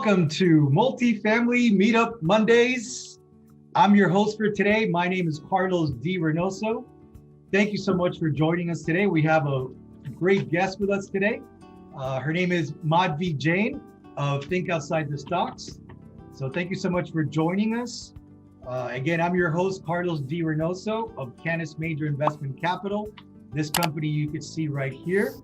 Welcome to Multifamily Meetup Mondays. I'm your host for today. My name is Carlos D. Reinoso. Thank you so much for joining us today. We have a great guest with us today. Her name is Madhavi Jain of Think Outside the Stocks. So thank you so much for joining us. Again, I'm your host, Carlos D. Reinoso of Canis Major Investment Capital. This company you can see right here.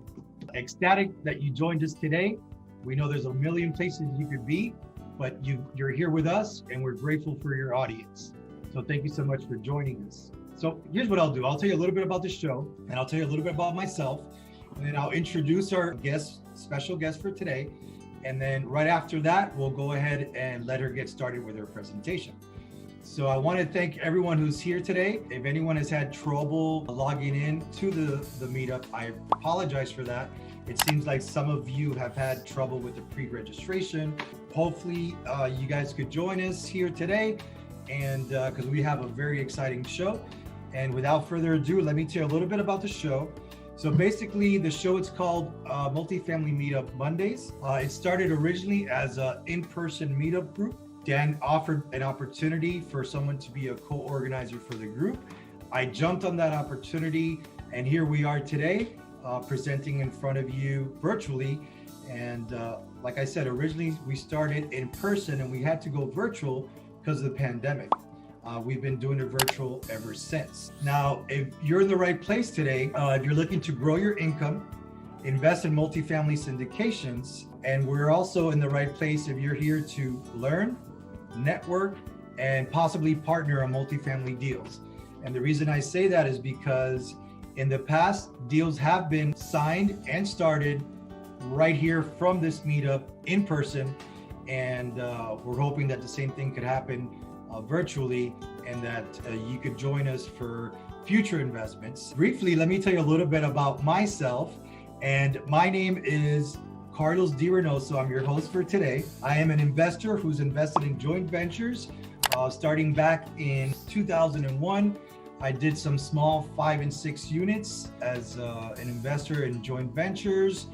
Ecstatic that you joined us today. We know there's a million places you could be, but you're here with us and we're grateful for your audience. So thank you so much for joining us. So here's what I'll do. I'll tell you a little bit about the show and I'll tell you a little bit about myself, and then I'll introduce our special guest for today. And then right after that, we'll go ahead and let her get started with her presentation. So I want to thank everyone who's here today. If anyone has had trouble logging in to the meetup, I apologize for that. It seems like some of you have had trouble with the pre-registration. Hopefully you guys could join us here today, and because we have a very exciting show. And without further ado, let me tell you a little bit about the show. So basically the show is called Multifamily Meetup Mondays. It started originally as an in-person meetup group. Dan offered an opportunity for someone to be a co-organizer for the group. I jumped on that opportunity, and here we are today. Presenting in front of you virtually. And like I said, originally we started in person and we had to go virtual because of the pandemic. We've been doing it virtual ever since. Now, if you're in the right place today, if you're looking to grow your income, invest in multifamily syndications, and we're also in the right place if you're here to learn, network, and possibly partner on multifamily deals. And the reason I say that is because in the past, deals have been signed and started right here from this meetup in person, and we're hoping that the same thing could happen virtually, and that you could join us for future investments. Briefly, let me tell you a little bit about myself, and my name is Carlos D. Reinoso. I'm your host for today. I am an investor who's invested in joint ventures starting back in 2001. I did some small 5 and 6 units as an investor in joint ventures.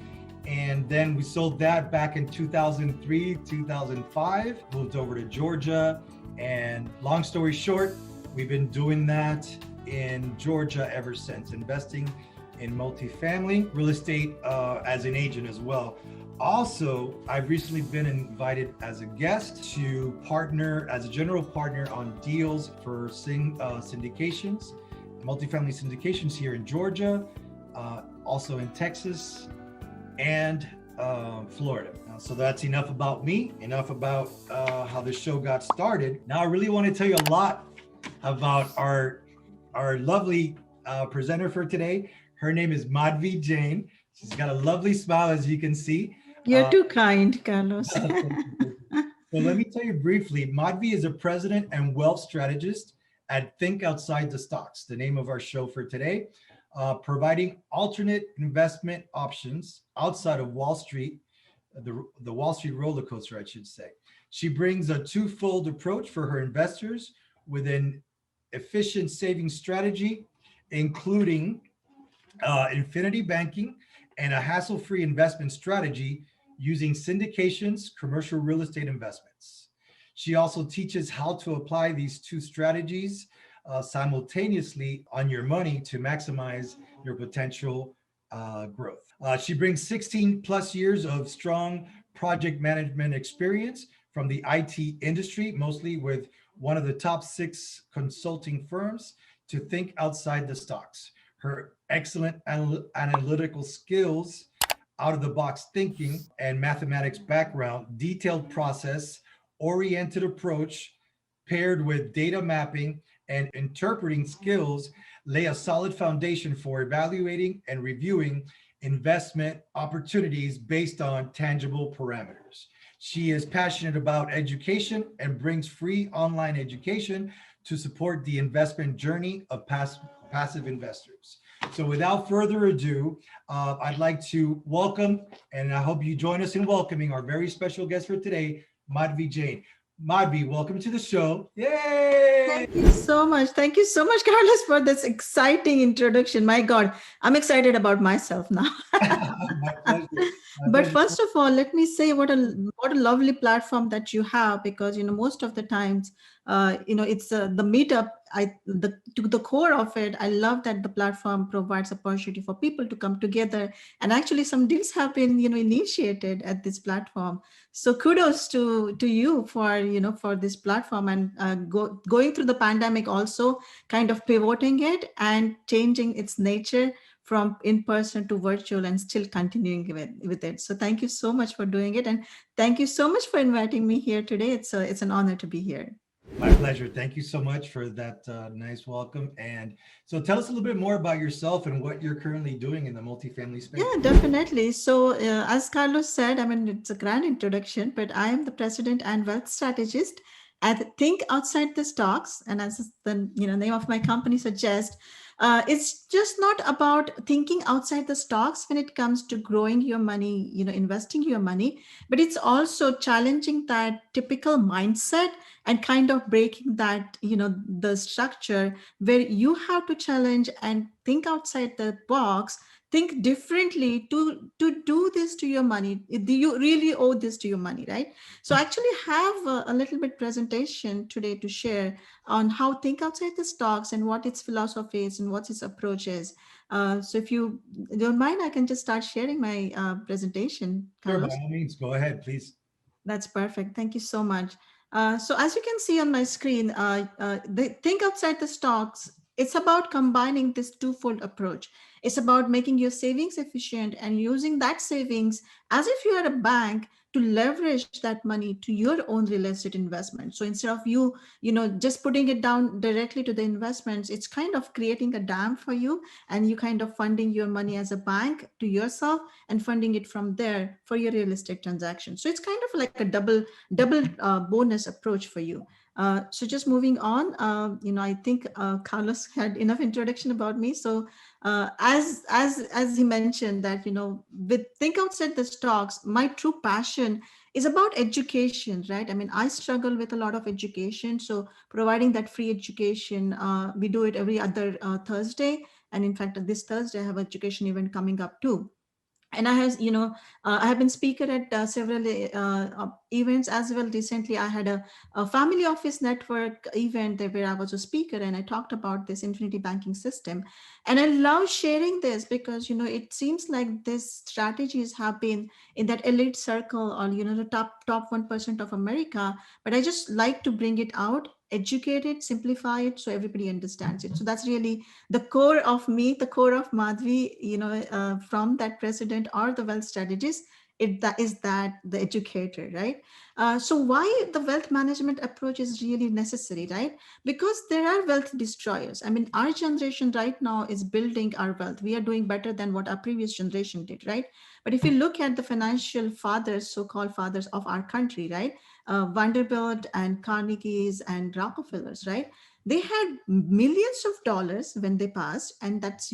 And then we sold that back in 2003, 2005, moved over to Georgia. And long story short, we've been doing that in Georgia ever since, investing in multifamily real estate as an agent as well. Also, I've recently been invited as a guest to partner as a general partner on deals for syndications, multifamily syndications here in Georgia, also in Texas and Florida. So that's enough about me, enough about how the show got started. Now I really want to tell you a lot about our lovely presenter for today. Her name is Madhavi Jain. She's got a lovely smile, as you can see. You're too kind, Carlos. So let me tell you briefly, Madhavi is a president and wealth strategist at Think Outside the Stocks, the name of our show for today, providing alternate investment options outside of Wall Street, the Wall Street roller coaster, I should say. She brings a twofold approach for her investors with an efficient savings strategy, including infinity banking and a hassle-free investment strategy using syndications, commercial real estate investments. She also teaches how to apply these two strategies simultaneously on your money to maximize your potential growth. She brings 16 plus years of strong project management experience from the IT industry, mostly with one of the top 6 consulting firms, to Think Outside the Stocks. Her excellent analytical skills, out-of-the-box thinking, and mathematics background, detailed process-oriented approach, paired with data mapping and interpreting skills, lay a solid foundation for evaluating and reviewing investment opportunities based on tangible parameters. She is passionate about education and brings free online education to support the investment journey of passive investors. So without further ado, I'd like to welcome, and I hope you join us in welcoming our very special guest for today, Madhavi Jain. Madhavi, welcome to the show. Yay! Thank you so much. Thank you so much, Carlos, for this exciting introduction. My God, I'm excited about myself now. My pleasure. My But pleasure. first of all, let me say what a lovely platform that you have, because most of the times it's the meetup. I the To the core of it, I love that the platform provides opportunity for people to come together, and actually some deals have been initiated at this platform. So kudos to you for for this platform, and going through the pandemic, also kind of pivoting it and changing its nature from in person to virtual, and still continuing with it. So thank you so much for doing it, and thank you so much for inviting me here today. It's an honor to be here. My pleasure. Thank you so much for that nice welcome. And so tell us a little bit more about yourself and what you're currently doing in the multifamily space. Yeah, definitely. So, as Carlos said, I mean, it's a grand introduction, but I am the president and wealth strategist at Think Outside the Stocks. And as the name of my company suggests, it's just not about thinking outside the stocks when it comes to growing your money, investing your money, but it's also challenging that typical mindset and kind of breaking that, the structure where you have to challenge and think outside the box, think differently to do this to your money. Do you really owe this to your money, right? So I actually have a little bit presentation today to share on how think outside the stocks and what its philosophy is and what its approach is. So if you don't mind, I can just start sharing my presentation, Sure, by Carlos. all means, go ahead, please. That's perfect. Thank you so much. So as you can see on my screen, think outside the stocks. It's about combining this twofold approach. It's about making your savings efficient and using that savings as if you are a bank to leverage that money to your own real estate investment. So instead of you, just putting it down directly to the investments, it's kind of creating a dam for you, and you kind of funding your money as a bank to yourself and funding it from there for your real estate transaction. So it's kind of like a double bonus approach for you. So just moving on, I think Carlos had enough introduction about me. So as he mentioned that with think outside the stocks, my true passion is about education, right? I mean, I struggle with a lot of education, so providing that free education, we do it every other Thursday, and in fact this Thursday I have an education event coming up too. And I have been speaker at several events as well. Recently I had a family office network event there where I was a speaker, and I talked about this infinity banking system. And I love sharing this because it seems like these strategies have been in that elite circle, or the top 1% of America, but I just like to bring it out, educate it, simplify it, so everybody understands it. So that's really the core of me, the core of Madhvi, from that president or the wealth strategist. That is that the educator, right? So why the wealth management approach is really necessary, right? Because there are wealth destroyers. I mean, our generation right now is building our wealth. We are doing better than what our previous generation did, right? But if you look at the financial fathers, so-called fathers of our country, right? Vanderbilt and Carnegie's and Rockefellers, right? They had millions of dollars when they passed, and that's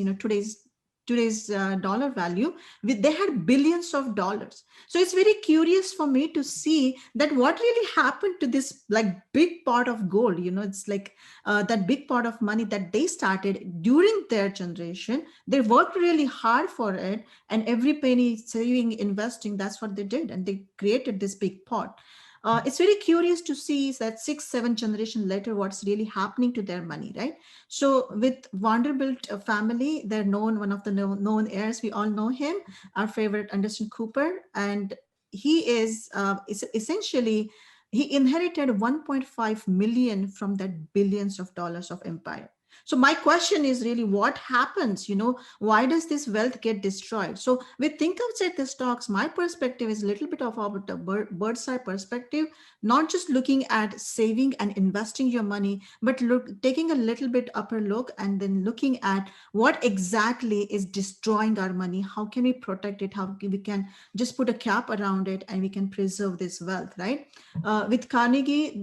today's dollar value. They had billions of dollars. So it's very curious for me to see that what really happened to this like big pot of gold. It's like that big pot of money that they started during their generation. They worked really hard for it, and every penny saving, investing, that's what they did, and they created this big pot. It's very curious to see that 6 7 generation later what's really happening to their money, right? So with Vanderbilt family, they're known, one of the known heirs, we all know him, our favorite Anderson Cooper. And he is essentially, he inherited 1.5 million from that billions of dollars of empire. So my question is really, what happens? Why does this wealth get destroyed? So we think outside the stocks. My perspective is a little bit of about a bird's eye perspective, not just looking at saving and investing your money, but taking a little bit upper look and then looking at what exactly is destroying our money. How can we protect it? How we can just put a cap around it and we can preserve this wealth, right? With Carnegie,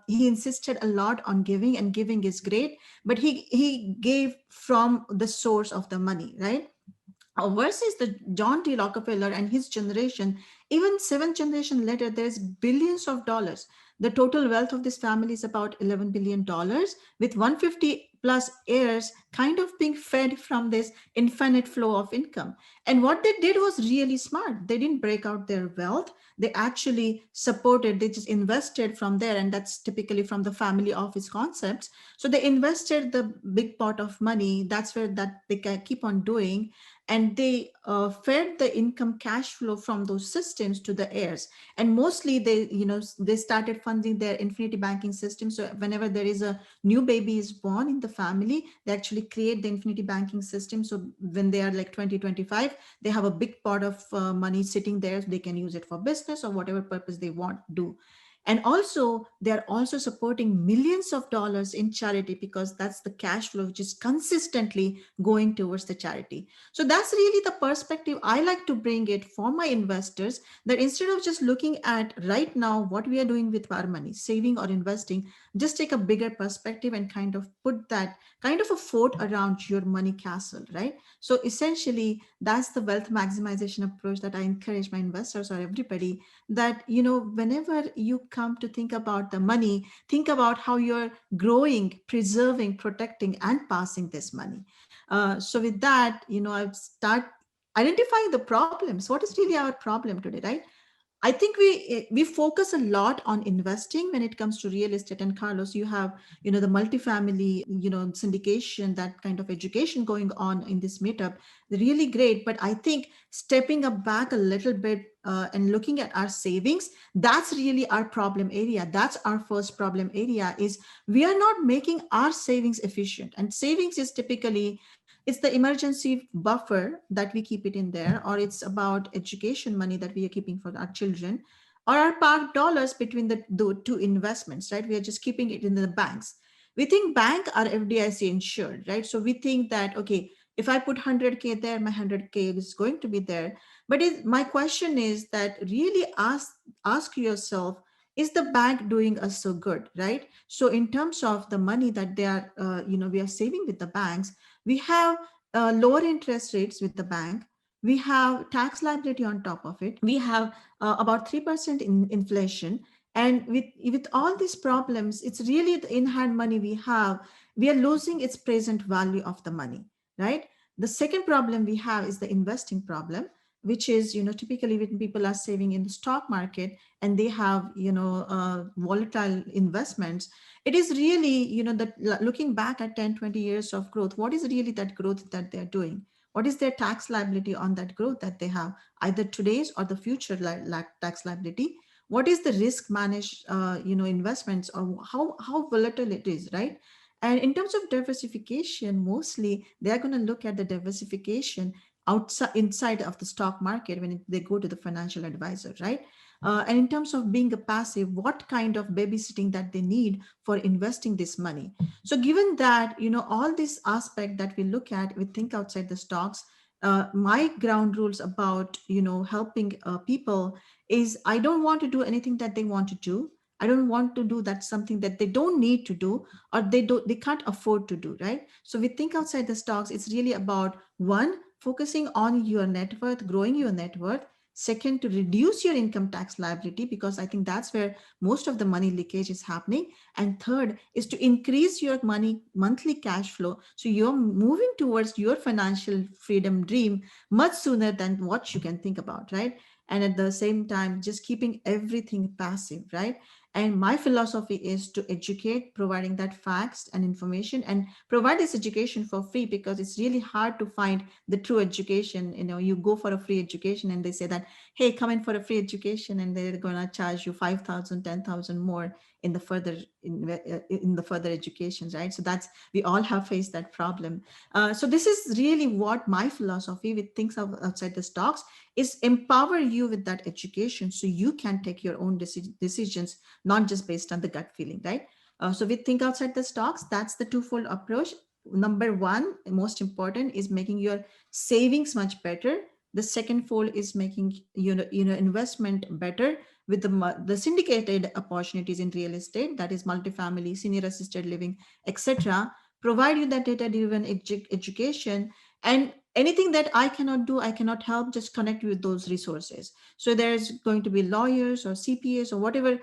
he insisted a lot on giving, and giving is great, but he gave from the source of the money, right? Versus the John D. Rockefeller and his generation, even 7 generation later, there's billions of dollars. The total wealth of this family is about $11 billion, with 150 plus heirs kind of being fed from this infinite flow of income. And what they did was really smart. They didn't break out their wealth. They actually supported, they just invested from there. And that's typically from the family office concepts. So they invested the big pot of money. That's where that they can keep on doing. And they fed the income cash flow from those systems to the heirs. And mostly they, they started funding their infinity banking system. So whenever there is a new baby is born in the family, they actually create the infinity banking system. So when they are like 2025, they have a big pot of money sitting there. They can use it for business or whatever purpose they want to do. And also they're also supporting millions of dollars in charity, because that's the cash flow which is consistently going towards the charity. So that's really the perspective I like to bring it for my investors, that instead of just looking at right now what we are doing with our money, saving or investing, just take a bigger perspective and kind of put that kind of a fort around your money castle, right? So essentially that's the wealth maximization approach that I encourage my investors or everybody, that whenever you come to think about the money, think about how you're growing, preserving, protecting, and passing this money. So with that, I start identifying the problems. What is really our problem today, right? I think we focus a lot on investing when it comes to real estate. And Carlos, you have the multifamily syndication, that kind of education going on in this meetup. Really great, but I think stepping up back a little bit and looking at our savings, that's really our problem area. That's our first problem area, is we are not making our savings efficient. And savings is typically, it's the emergency buffer that we keep it in there, or it's about education money that we are keeping for our children, or our parked dollars between the two investments, right? We are just keeping it in the banks. We think bank are FDIC insured, right? So we think that, okay, if I put 100K there, my 100K is going to be there. But my question is that really ask yourself, is the bank doing us so good, right? So in terms of the money that they are, we are saving with the banks, we have lower interest rates with the bank. We have tax liability on top of it. We have about 3% in inflation. And with all these problems, it's really the in-hand money we have. We are losing its present value of the money, right? The second problem we have is the investing problem, which is, typically when people are saving in the stock market and they have, volatile investments, it is really, that looking back at 10, 20 years of growth, what is really that growth that they're doing? What is their tax liability on that growth that they have, either today's or the future tax liability? What is the risk managed, investments, or how volatile it is, right? And in terms of diversification, mostly they're going to look at the diversification outside inside of the stock market when they go to the financial advisor, right? And in terms of being a passive, what kind of babysitting that they need for investing this money. So given that, all this aspect that we look at, we think outside the stocks. My ground rules about helping people is, I don't want to do anything that they want to do. I don't want to do that something that they don't need to do, or they can't afford to do, right? So we think outside the stocks. It's really about, one, focusing on your net worth, growing your net worth. Second, to reduce your income tax liability, because I think that's where most of the money leakage is happening. And third is to increase your money monthly cash flow, so you're moving towards your financial freedom dream much sooner than what you can think about, right? And at the same time, just keeping everything passive, right? And my philosophy is to educate, providing that facts and information, and provide this education for free, because it's really hard to find the true education. You go for a free education and they say that, hey, come in for a free education, and they're going to charge you 5,000, 10,000 more in the further in the further educations, right? So that's, we all have faced that problem. So this is really what my philosophy with things outside the stocks is: empower you with that education so you can take your own decisions, not just based on the gut feeling, right? So we think outside the stocks. That's the twofold approach. Number one, most important, is making your savings much better. The second fold is making investment better with the syndicated opportunities in real estate, that is multifamily, senior assisted living, etc. Provide you that data driven education, and anything that I cannot do, I cannot help, just connect with those resources. So there's going to be lawyers or CPAs or whatever,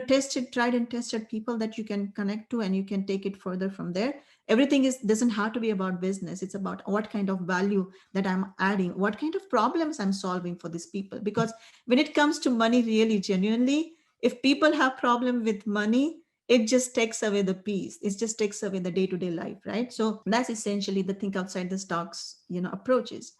tested, tried and tested people that you can connect to, and you can take it further from there. Everything is doesn't have to be about business. It's about what kind of value that I'm adding, what kind of problems I'm solving for these people. Because when it comes to money, really genuinely, if people have problem with money, it just takes away the peace. It just takes away the day-to-day life, right? So that's essentially the think outside the stocks, approaches.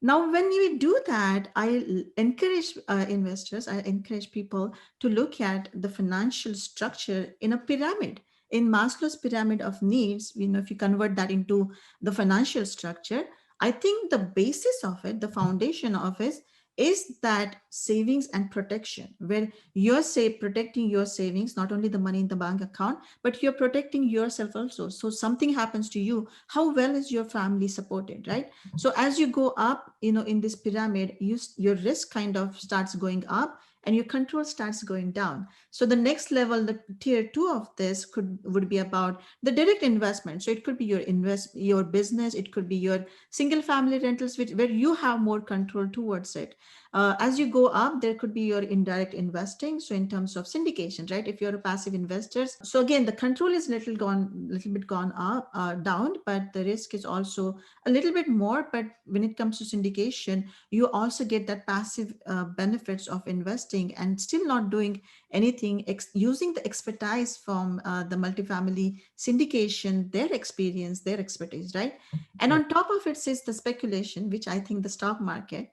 Now, when you do that, I encourage investors, I encourage people to look at the financial structure in a pyramid. In Maslow's pyramid of needs, if you convert that into the financial structure, I think the basis of it, the foundation of it, is that savings and protection, where you're say protecting your savings, not only the money in the bank account, but you're protecting yourself also. So something happens to you, how well is your family supported, right? So as you go up, in this pyramid, your risk kind of starts going up and your control starts going down. So the next level, the tier two of this would be about the direct investment. So it could be your business, it could be your single family rentals, where you have more control towards it. As you go up, there could be your indirect investing. So in terms of syndication, right? If you're a passive investor, so again, the control is little bit gone up, down, but the risk is also a little bit more. But when it comes to syndication, you also get that passive benefits of investing and still not doing anything, using the expertise from the multifamily syndication, their experience, their expertise, right? And Right. on top of it sits the speculation, which I think the stock market.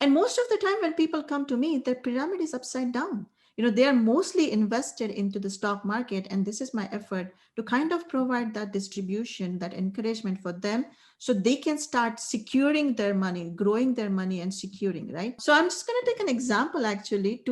And most of the time, when people come to me, their pyramid is upside down. They are mostly invested into the stock market. And this is my effort to kind of provide that distribution, that encouragement for them, so they can start securing their money, growing their money and securing, right? So I'm just going to take an example actually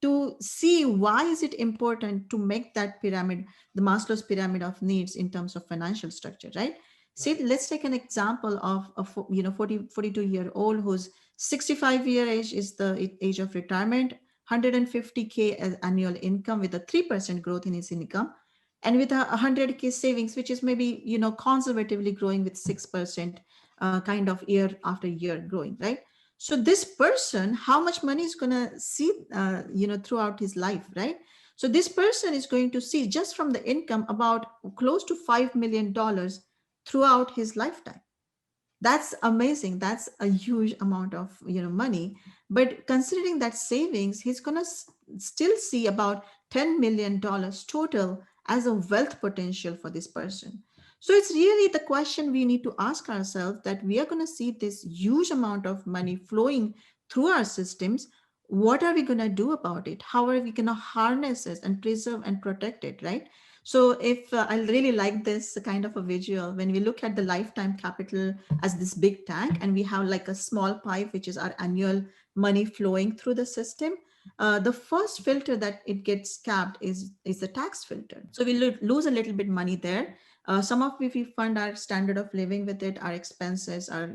to see why is it important to make that pyramid, the Maslow's pyramid of needs in terms of financial structure, right? See, let's take an example of a 42-year-old who's 65-year age is the age of retirement, 150K as annual income with a 3% growth in his income, and with a 100K savings, which is maybe, conservatively growing with 6% kind of year after year growing, right? So this person, how much money is going to see, throughout his life, right? So this person is going to see just from the income about close to $5 million throughout his lifetime. That's amazing. That's a huge amount of money. But considering that savings, he's going to still see about $10 million total as a wealth potential for this person. So it's really the question we need to ask ourselves, that we are going to see this huge amount of money flowing through our systems. What are we going to do about it? How are we going to harness it and preserve and protect it, right? So if I really like this kind of a visual, when we look at the lifetime capital as this big tank, and we have like a small pipe, which is our annual money flowing through the system. The first filter that it gets capped is the tax filter. So we lose a little bit money there. Some of if we fund our standard of living with it, our expenses, our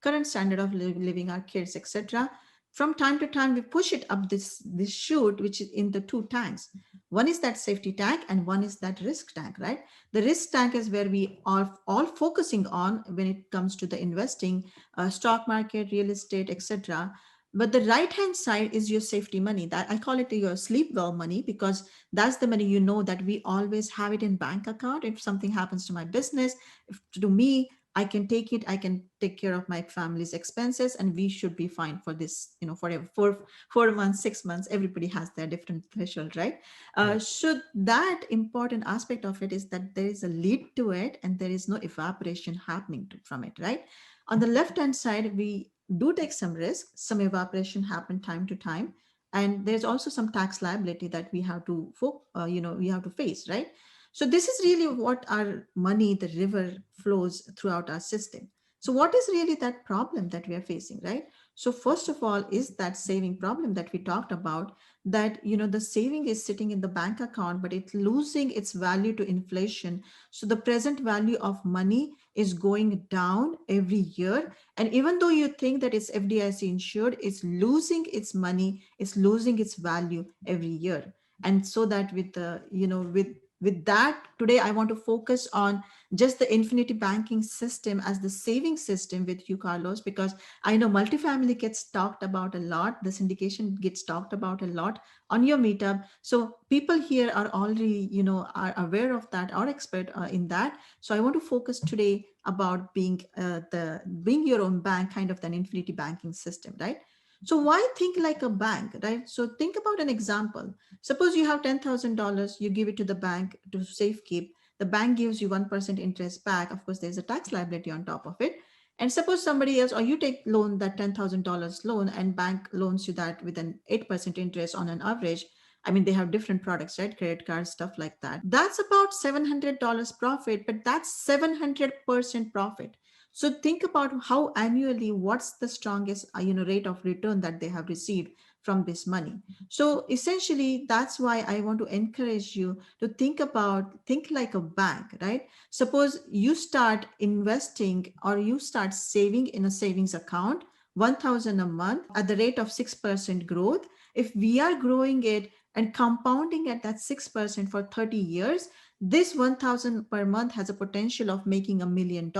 current standard of living, our kids, etc. From time to time, we push it up this chute, which is in the two tanks. One is that safety tank, and one is that risk tank, right? The risk tank is where we are all focusing on when it comes to the investing, stock market, real estate, etc. But the right hand side is your safety money. That I call it your sleep well money, because that's the money that we always have it in bank account. If something happens to my business, if to me, I can take it, I can take care of my family's expenses, and we should be fine for this, forever. For 4 months, 6 months, everybody has their different threshold, right? Right. So that important aspect of it is that there is a lead to it and there is no evaporation happening from it, right? On the left hand side, we do take some risk, some evaporation happen time to time, and there's also some tax liability that we have to we have to face, right? So this is really what our money, the river, flows throughout our system. So what is really that problem that we are facing, right? So first of all is that saving problem that we talked about, that the saving is sitting in the bank account, but it's losing its value to inflation. So the present value of money is going down every year, and even though you think that it's FDIC insured, it's losing its money, it's losing its value every year. And so that with the with that, today I want to focus on just the infinity banking system as the saving system with you, Carlos, because I know multifamily gets talked about a lot. The syndication gets talked about a lot on your meetup. So people here are already, are aware of that, are expert in that. So I want to focus today about being your own bank, kind of an infinity banking system, right? So why think like a bank, right? So think about an example. Suppose you have $10,000, you give it to the bank to safekeep. The bank gives you 1% interest back. Of course, there's a tax liability on top of it. And suppose somebody else, or you take loan that $10,000 loan, and bank loans you that with an 8% interest on an average. I mean, they have different products, right? Credit cards, stuff like that. That's about $700 profit, but that's 700% profit. So think about how annually, what's the strongest, rate of return that they have received from this money. So essentially, that's why I want to encourage you to think like a bank, right? Suppose you start investing or you start saving in a savings account, 1,000 a month at the rate of 6% growth. If we are growing it and compounding at that 6% for 30 years, this 1,000 per month has a potential of making $1 million.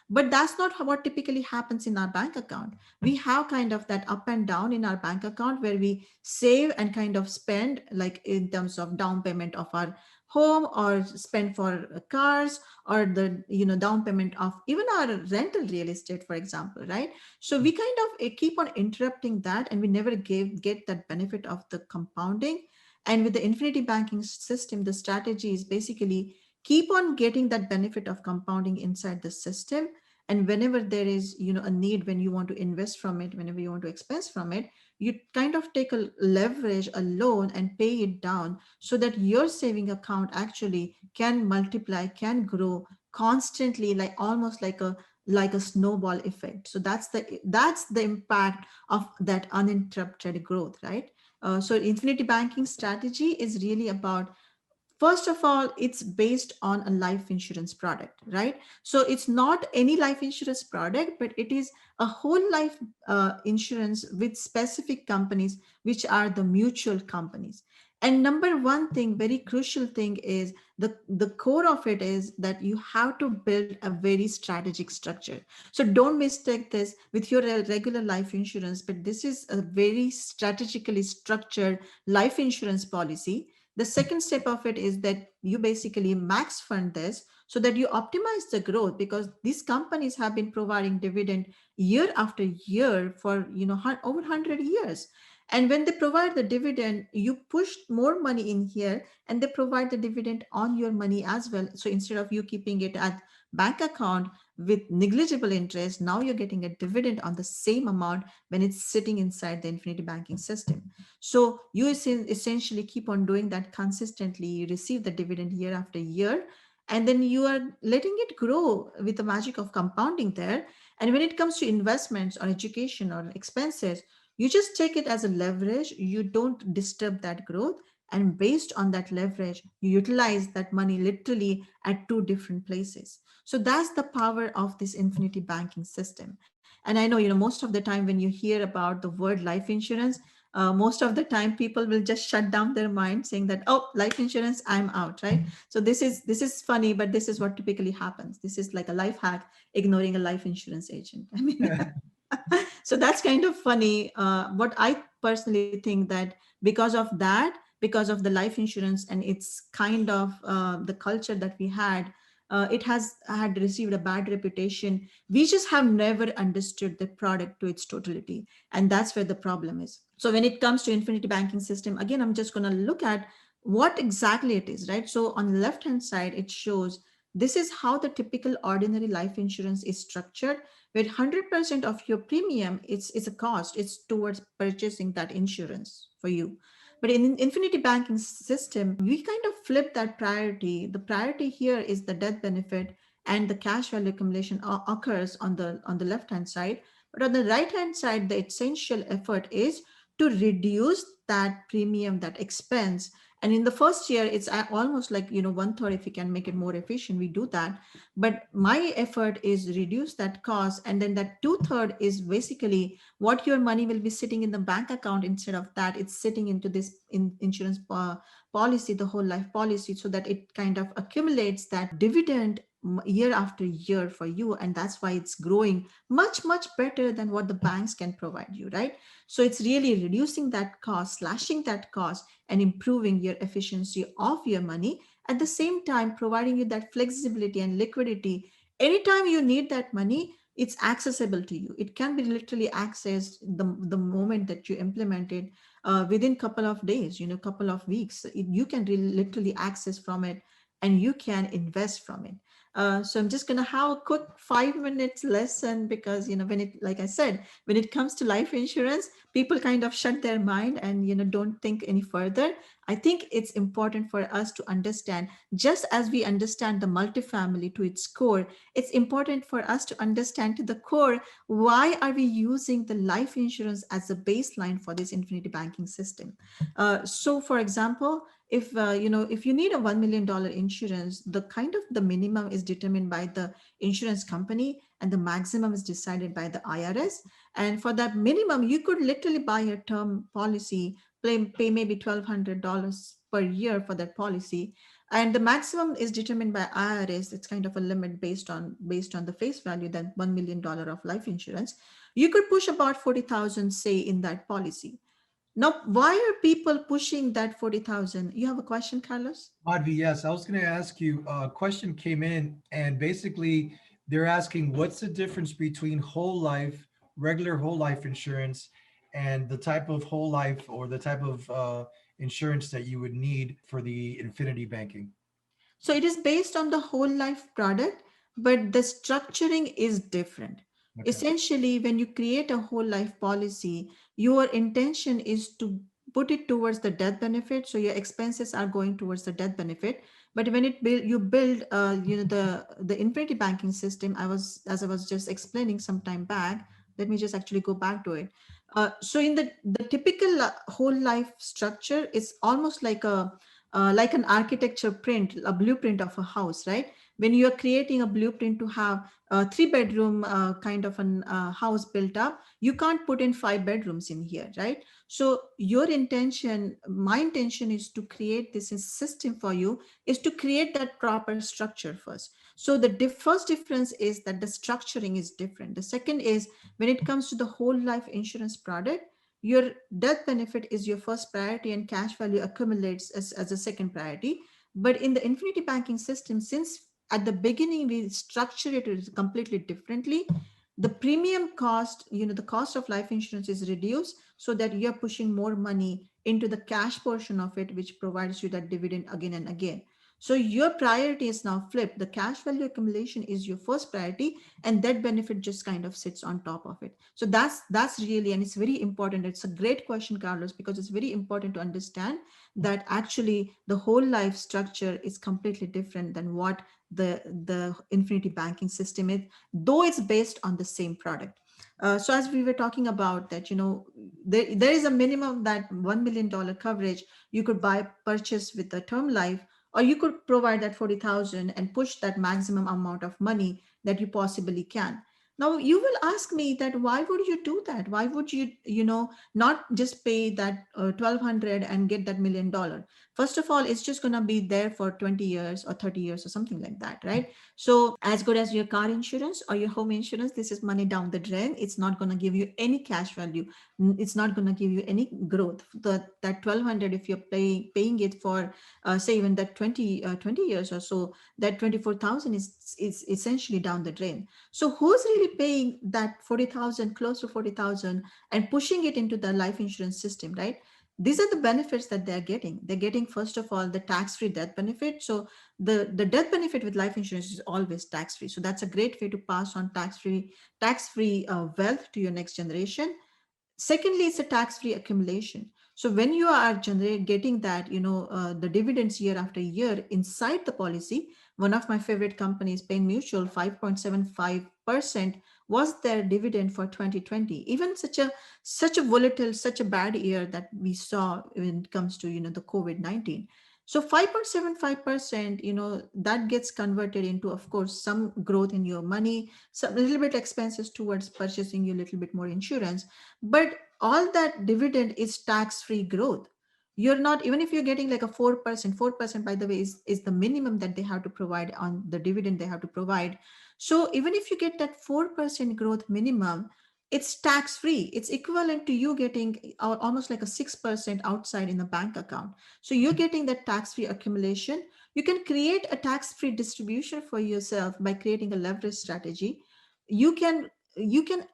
But that's not what typically happens in our bank account. We have kind of that up and down in our bank account where we save and kind of spend, like in terms of down payment of our home, or spend for cars, or the down payment of even our rental real estate, for example, right? So we kind of keep on interrupting that, and we never get that benefit of the compounding. And with the infinity banking system, the strategy is basically keep on getting that benefit of compounding inside the system. And whenever there is a need, when you want to invest from it, whenever you want to expense from it, you kind of take a leverage, a loan, and pay it down, so that your saving account actually can multiply, can grow constantly, like almost like a snowball effect. So that's the impact of that uninterrupted growth, right? So infinity banking strategy is really about, first of all, it's based on a life insurance product, right? So it's not any life insurance product, but it is a whole life insurance with specific companies, which are the mutual companies. And number one thing, very crucial thing, is the core of it is that you have to build a very strategic structure. So don't mistake this with your regular life insurance, but this is a very strategically structured life insurance policy. The second step of it is that you basically max fund this so that you optimize the growth, because these companies have been providing dividend year after year for over 100 years. And when they provide the dividend, you push more money in here, and they provide the dividend on your money as well. So instead of you keeping it at bank account with negligible interest, now you're getting a dividend on the same amount when it's sitting inside the infinity banking system. So you essentially keep on doing that consistently. You receive the dividend year after year, and then you are letting it grow with the magic of compounding there. And when it comes to investments or education or expenses, you just take it as a leverage. You don't disturb that growth. And based on that leverage, you utilize that money literally at two different places. So that's the power of this infinity banking system. And I know, most of the time when you hear about the word life insurance, most of the time people will just shut down their mind saying that, oh, life insurance, I'm out, right? So this is funny, but this is what typically happens. This is like a life hack, ignoring a life insurance agent. I mean, so that's kind of funny. What I personally think that because of that, because of the life insurance and its kind of the culture that we had, it has had received a bad reputation. We just have never understood the product to its totality, and that's where the problem is. So when it comes to infinity banking system, again, I'm just going to look at what exactly it is, right? So on the left hand side, it shows this is how the typical ordinary life insurance is structured, where 100% of your premium is a cost, it's towards purchasing that insurance for you. But in infinity banking system, we kind of flip that priority. The priority here is the death benefit, and the cash value accumulation occurs on the left hand side. But on the right hand side, the essential effort is to reduce that premium, that expense. And in the first year, it's almost like, one third. If we can make it more efficient, we do that. But my effort is reduce that cost. And then that two-third is basically what your money will be sitting in the bank account. Instead of that, it's sitting into this insurance policy, the whole life policy, so that it kind of accumulates that dividend year after year for you, and that's why it's growing much better than what the banks can provide you, right? So it's really reducing that cost, slashing that cost, and improving your efficiency of your money, at the same time providing you that flexibility and liquidity. Anytime you need that money, it's accessible to you. It can be literally accessed the moment that you implement it, within couple of days, couple of weeks. You can really literally access from it, and you can invest from it. So I'm just going to have a quick 5 minutes lesson, because when it, like I said, when it comes to life insurance, people kind of shut their mind and don't think any further. I think it's important for us to understand, just as we understand the multifamily to its core, it's important for us to understand to the core, why are we using the life insurance as a baseline for this infinity banking system. So for example, if you need a $1 million insurance, the kind of the minimum is determined by the insurance company, and the maximum is decided by the IRS. And for that minimum, you could literally buy a term policy, pay maybe $1,200 per year for that policy, and the maximum is determined by IRS. It's kind of a limit based on the face value, then $1 million of life insurance. You could push about 40,000, say, in that policy. Now, why are people pushing that 40,000? You have a question, Carlos? Madhavi, yes, I was going to ask you. A question came in, and basically, they're asking what's the difference between whole life, regular whole life insurance, and the type of whole life or the type of insurance that you would need for the infinity banking. So it is based on the whole life product, but the structuring is different. Okay. Essentially, when you create a whole life policy, your intention is to put it towards the death benefit. So your expenses are going towards the death benefit. But when you build, the infinity banking system, as I was just explaining some time back. Let me just actually go back to it. So in the typical whole life structure, it's almost like an architecture print, a blueprint of a house, right? When you are creating a blueprint to have a 3 bedroom kind of an house built up, you can't put in 5 bedrooms in here, right? So my intention is to create this system for you, is to create that proper structure first. So the first difference is that the structuring is different. The second is, when it comes to the whole life insurance product, your death benefit is your first priority, and cash value accumulates as a second priority. But in the infinity banking system, since at the beginning we structure it completely differently, the premium cost, the cost of life insurance is reduced, so that you're pushing more money into the cash portion of it, which provides you that dividend again and again. So your priority is now flipped. The cash value accumulation is your first priority, and that benefit just kind of sits on top of it. So that's really, and it's very important. It's a great question, Carlos, because it's very important to understand that actually the whole life structure is completely different than what the infinity banking system is, though it's based on the same product. So as we were talking about that, there is a minimum that $1 million coverage you could buy purchase with the term life, or you could provide that 40,000 and push that maximum amount of money that you possibly can. Now you will ask me that, why would you do that? Why would you, not just pay that 1,200 and get that $1 million? First of all, it's just going to be there for 20 years or 30 years or something like that, right? So as good as your car insurance or your home insurance, this is money down the drain. It's not going to give you any cash value. It's not going to give you any growth. That 1,200, if you're paying it for say even that 20 years or so, that 24,000 is essentially down the drain. So who's really paying that 40,000, close to 40,000, and pushing it into the life insurance system, right? These are the benefits that they're getting. They're getting, first of all, the tax-free death benefit. So the death benefit with life insurance is always tax-free. So that's a great way to pass on tax-free wealth to your next generation. Secondly, it's a tax-free accumulation. So when you are getting that, the dividends year after year inside the policy, one of my favorite companies, Payne Mutual, 5.75% was their dividend for 2020. Even such a volatile, such a bad year that we saw when it comes to, the COVID-19. So 5.75%, that gets converted into, of course, some growth in your money, some little bit expenses towards purchasing you a little bit more insurance, but all that dividend is tax-free growth. you're not, even if you're getting like a 4%, 4% by the way is the minimum that they have to provide on the dividend they have to provide. So even if you get that 4% growth minimum, it's tax free. It's equivalent to you getting almost like a 6% outside in the bank account. So you're getting that tax free accumulation. You can create a tax free distribution for yourself by creating a leverage strategy. You can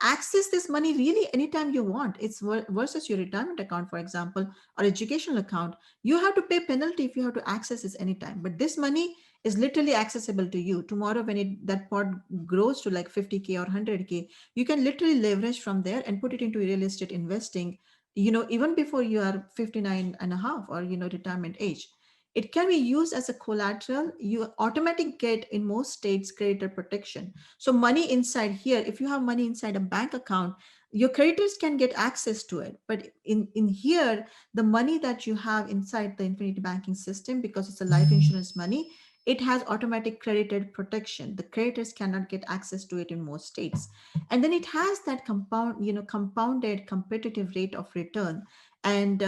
access this money really anytime you want. It's versus your retirement account, for example, or educational account. You have to pay penalty if you have to access this anytime, but this money is literally accessible to you tomorrow. When that pot grows to like 50K or 100K, you can literally leverage from there and put it into real estate investing, even before you are 59 and a half, or retirement age. It can be used as a collateral. You automatically get, in most states, creditor protection. So money inside here, if you have money inside a bank account, your creditors can get access to it. But in here, the money that you have inside the infinity banking system, because it's a life insurance money, it has automatic credited protection. The creditors cannot get access to it in most states. And then it has that compounded competitive rate of return. And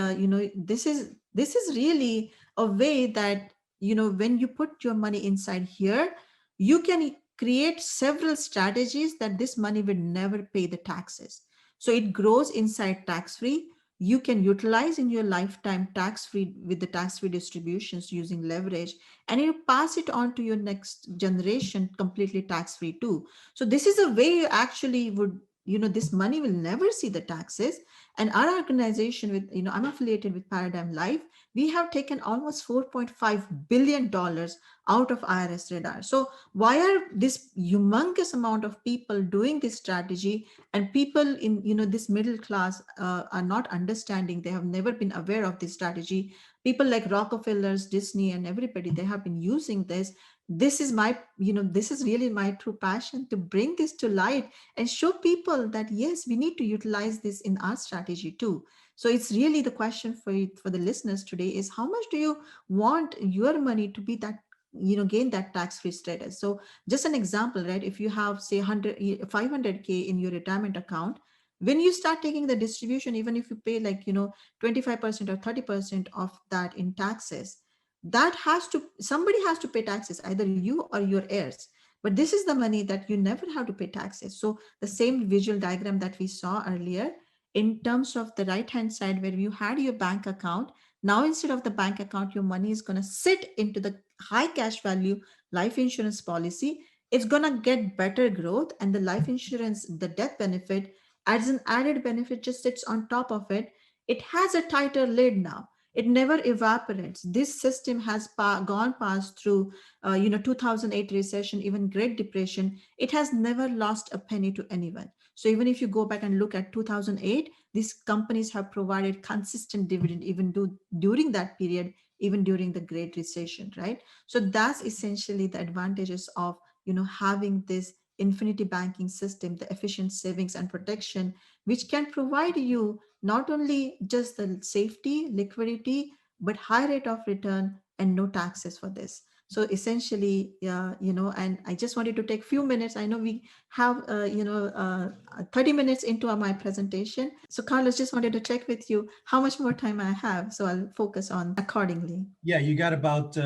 this is really a way that, when you put your money inside here, you can create several strategies that this money will never pay the taxes. So it grows inside tax free. You can utilize in your lifetime tax free with the tax free distributions using leverage, and you pass it on to your next generation completely tax free too. So this is a way you actually would, this money will never see the taxes. And our organization, with, I'm affiliated with Paradigm Life, we have taken almost $4.5 billion out of IRS radar. So why are this humongous amount of people doing this strategy, and people in, this middle class are not understanding? They have never been aware of this strategy. People like Rockefellers, Disney, and everybody, they have been using this. This is my, this is really my true passion, to bring this to light and show people that yes, we need to utilize this in our strategy too. So it's really the question for you, for the listeners today, is how much do you want your money to be that, gain that tax free status? So just an example, right? If you have say 500K in your retirement account, when you start taking the distribution, even if you pay like 25% or 30% of that in taxes, that has to, somebody has to pay taxes, either you or your heirs. But this is the money that you never have to pay taxes. So the same visual diagram that we saw earlier, in terms of the right hand side where you had your bank account, now instead of the bank account, your money is going to sit into the high cash value life insurance policy. It's going to get better growth, and the life insurance, the death benefit, as an added benefit, just sits on top of it. It has a tighter lid now. It never evaporates. This system has gone past through 2008 recession, even Great Depression. It has never lost a penny to anyone. So even if you go back and look at 2008, these companies have provided consistent dividend even during that period, even during the Great Recession, right? So that's essentially the advantages of having this infinity banking system, the efficient savings and protection, which can provide you not only just the safety, liquidity, but high rate of return and no taxes for this. So essentially, and I just wanted to take few minutes. I know we have 30 minutes into my presentation. So Carlos, just wanted to check with you how much more time I have, so I'll focus on accordingly. Yeah, you got about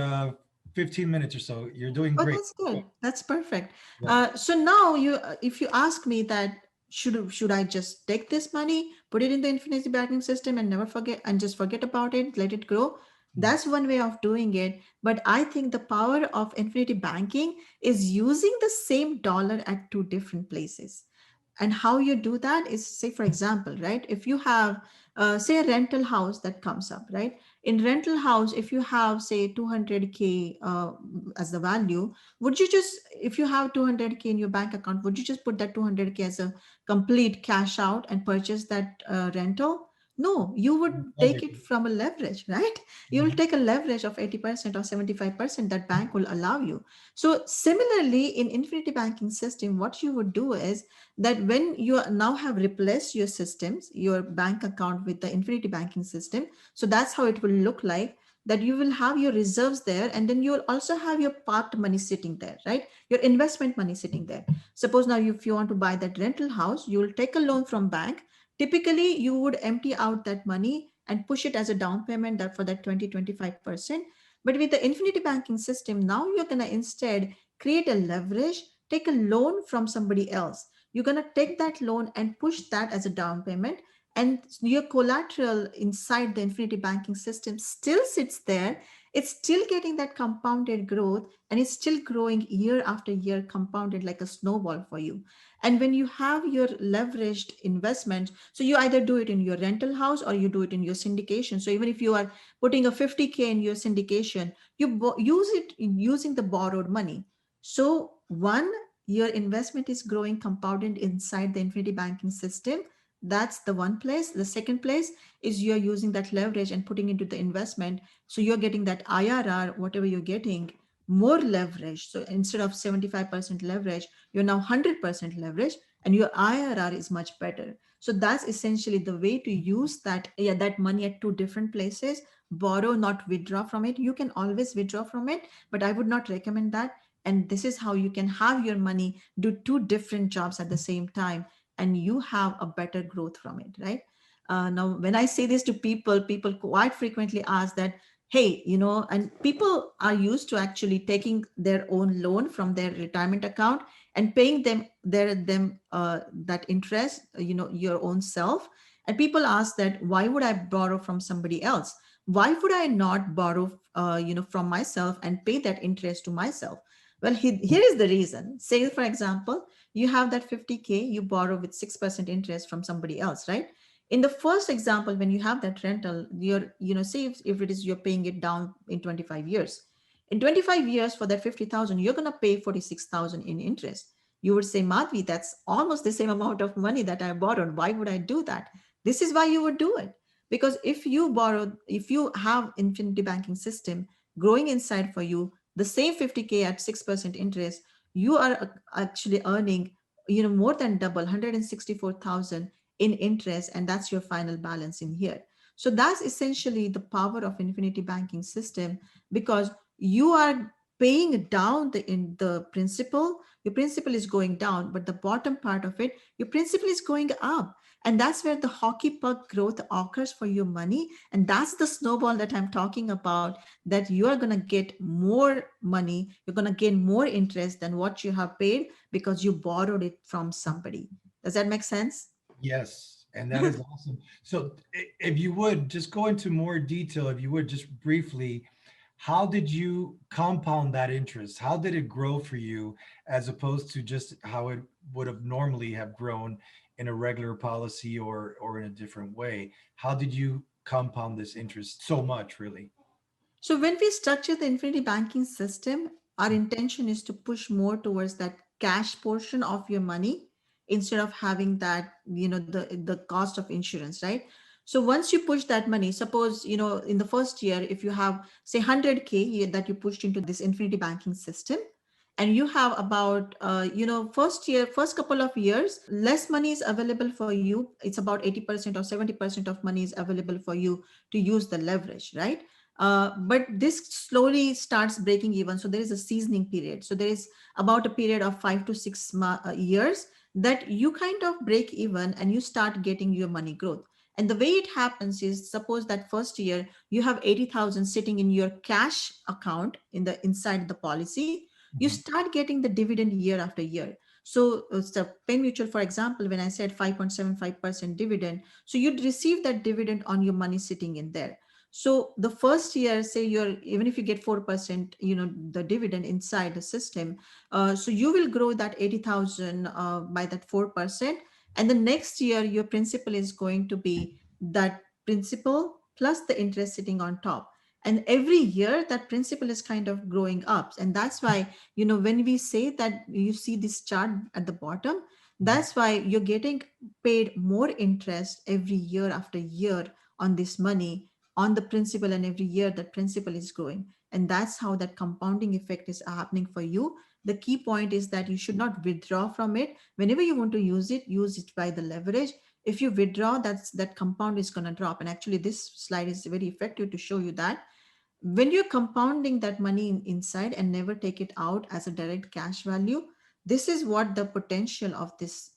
15 minutes or so. You're doing Oh, great. that's good. That's perfect. Yeah. So now if you ask me that, should I just take this money, put it in the infinity banking system, and never forget, and just forget about it, let it grow? Mhm. That's one way of doing it. But I think the power of infinity banking is using the same dollar at two different places. And how you do that is, say, for example, right? If you have, say, a rental house that comes up, right? In rental house, if you have, say, 200K as the value, would you just, if you have 200K in your bank account, would you just put that 200K as a complete cash out and purchase that rental? No, you would Never. take it from a leverage, right? You will Mhm. take a leverage of 80% or 75% that bank will allow you. So similarly, in infinity banking system, what you would do is that when you now have replaced your systems, your bank account with the infinity banking system, so that's how it will look like, that you will have your reserves there, and then you will also have your parked money sitting there, right? Your investment money sitting there. Suppose now if you want to buy that rental house, you will take a loan from bank. Typically you would empty out that money and push it as a down payment that for that 20-25%. But with the infinity banking system, now you're going to instead create a leverage, take a loan from somebody else. You're going to take that loan and push that as a down payment, and your collateral inside the infinity banking system still sits there. It's still getting that compounded growth, and it's still growing year after year, compounded like a snowball for you. And when you have your leveraged investment, so you either do it in your rental house or you do it in your syndication. So even if you are putting a 50K in your syndication, you use it using the borrowed money. So one, your investment is growing compounded inside the infinity banking system. That's the one place. The second place is you're using that leverage and putting into the investment. So you're getting that IRR, whatever you're getting, more leverage. So instead of 75% leverage, you're now 100% leverage, and your IRR is much better. So that's essentially the way to use that, yeah, that money at two different places. Borrow, not withdraw from it. You can always withdraw from it, but I would not recommend that. And this is how you can have your money do two different jobs at the same time, and you have a better growth from it, right? Now, when I say this to people, people quite frequently ask that, hey, and people are used to actually taking their own loan from their retirement account and paying them that interest, your own self. And people ask that, why would I borrow from somebody else? Why would I not borrow, from myself and pay that interest to myself? Well, here is the reason. Say, for example, you have that 50K, you borrow with 6% interest from somebody else, right? In the first example, when you have that rental, say if it is you're paying it down in 25 years. In 25 years, for that 50,000, you're going to pay 46,000 in interest. You would say, Madhvi, that's almost the same amount of money that I borrowed. Why would I do that? This is why you would do it. Because if you have infinity banking system growing inside for you, the same 50K at 6% interest, you are actually earning, more than double, 164,000 in interest, and that's your final balance in here. So that's essentially the power of infinity banking system, because you are paying down the principal. Your principal is going down, but the bottom part of it, your principal is going up. And that's where the hockey puck growth occurs for your money. And that's the snowball that I'm talking about, that you are going to get more money, you're going to gain more interest than what you have paid because you borrowed it from somebody. Does that make sense? Yes, and that is awesome. So, if you would just go into more detail, if you would just briefly, how did you compound that interest? How did it grow for you as opposed to just how it would have normally have grown in a regular policy or in a different way? How did you compound this interest so much, really? So when we structure the infinity banking system, our intention is to push more towards that cash portion of your money instead of having that, the cost of insurance, right? So once you push that money, suppose, in the first year, if you have say 100K that you pushed into this infinity banking system, and you have about, first couple of years, less money is available for you. It's about 80% or 70% of money is available for you to use the leverage, right? But this slowly starts breaking even. So there is a seasoning period. So there is about a period of 5 to 6 years that you kind of break even and you start getting your money growth. And the way it happens is, suppose that first year you have 80,000 sitting in your cash account inside the policy, you Mhm. start getting the dividend year after year. So Penn Mutual, for example, when I said 5.75% dividend, so you'd receive that dividend on your money sitting in there. So the first year, say you're, even if you get 4%, the dividend inside the system, so you will grow that 80,000 by that 4%. And the next year, your principal is going to be that principal plus the interest sitting on top. And every year that principal is kind of growing up. And that's why, when we say that you see this chart at the bottom, Mhm. that's why you're getting paid more interest every year after year on this money, on the principal, and every year that principal is growing. And that's how that compounding effect is happening for you. The key point is that you should not withdraw from it. Whenever you want to use it by the leverage. If you withdraw, that compound is going to drop. And actually this slide is very effective to show you that when you're compounding that money inside and never take it out as a direct cash value, this is what the potential of this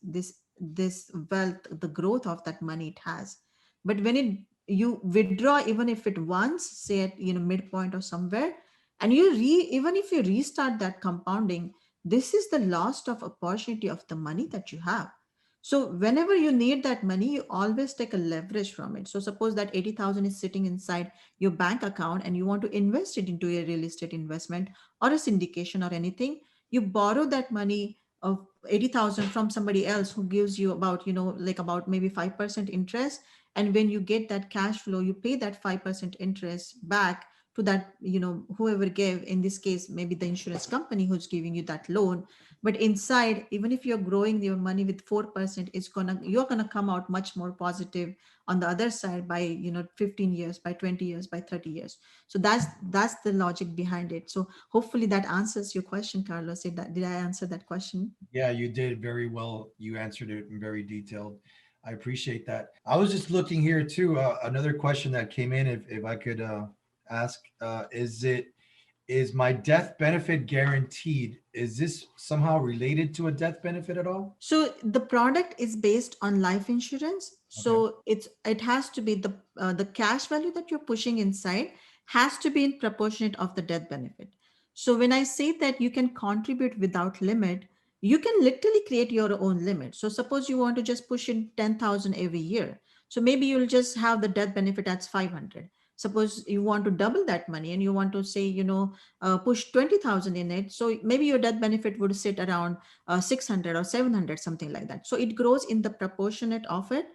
wealth, the growth of that money it has. But when you withdraw even if it once, say at midpoint or somewhere, and even if you restart that compounding, this is the lost of opportunity of the money that you have. So whenever you need that money, you always take a leverage from it. So suppose that 80,000 is sitting inside your bank account and you want to invest it into a real estate investment or a syndication or anything. You borrow that money of 80,000 from somebody else who gives you about, like about maybe 5% interest. And when you get that cash flow, you pay that 5% interest back to that, whoever gave, in this case, maybe the insurance company who's giving you that loan. But inside, even if you're growing your money with 4%, you're gonna come out much more positive on the other side by 15 years, by 20 years, by 30 years. So that's the logic behind it. So hopefully that answers your question, Carlos. Did I answer that question? Yeah, you did very well. You answered it in very detailed. I appreciate that. I was just looking here too. Another question that came in, if I could ask, is my death benefit guaranteed? Is this somehow related to a death benefit at all? So the product is based on life insurance. Okay. So it has to be the cash value that you're pushing inside has to be in proportionate of the death benefit. So when I say that you can contribute without limit, you can literally create your own limit. So suppose you want to just push in 10,000 every year. So maybe you'll just have the death benefit as 500. Suppose you want to double that money and you want to say, push 20,000 in it. So maybe your death benefit would sit around 600 or 700, something like that. So it grows in the proportionate of it,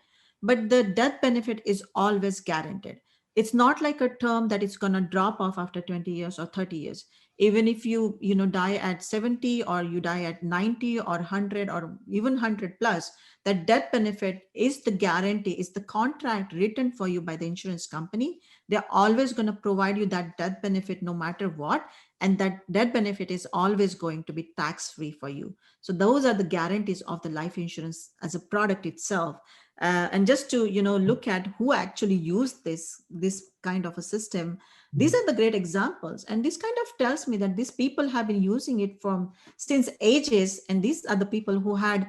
but the death benefit is always guaranteed. It's not like a term that it's going to drop off after 20 years or 30 years. Even if you die at 70 or you die at 90 or 100 or even 100 plus, that death benefit is the guarantee, is the contract written for you by the insurance company. They're always going to provide you that death benefit no matter what, and that death benefit is always going to be tax free for you. So those are the guarantees of the life insurance as a product itself. And just to look at who actually used this kind of a system, these Mhm. are the great examples, and this kind of tells me that these people have been using it from since ages, and these are the people who had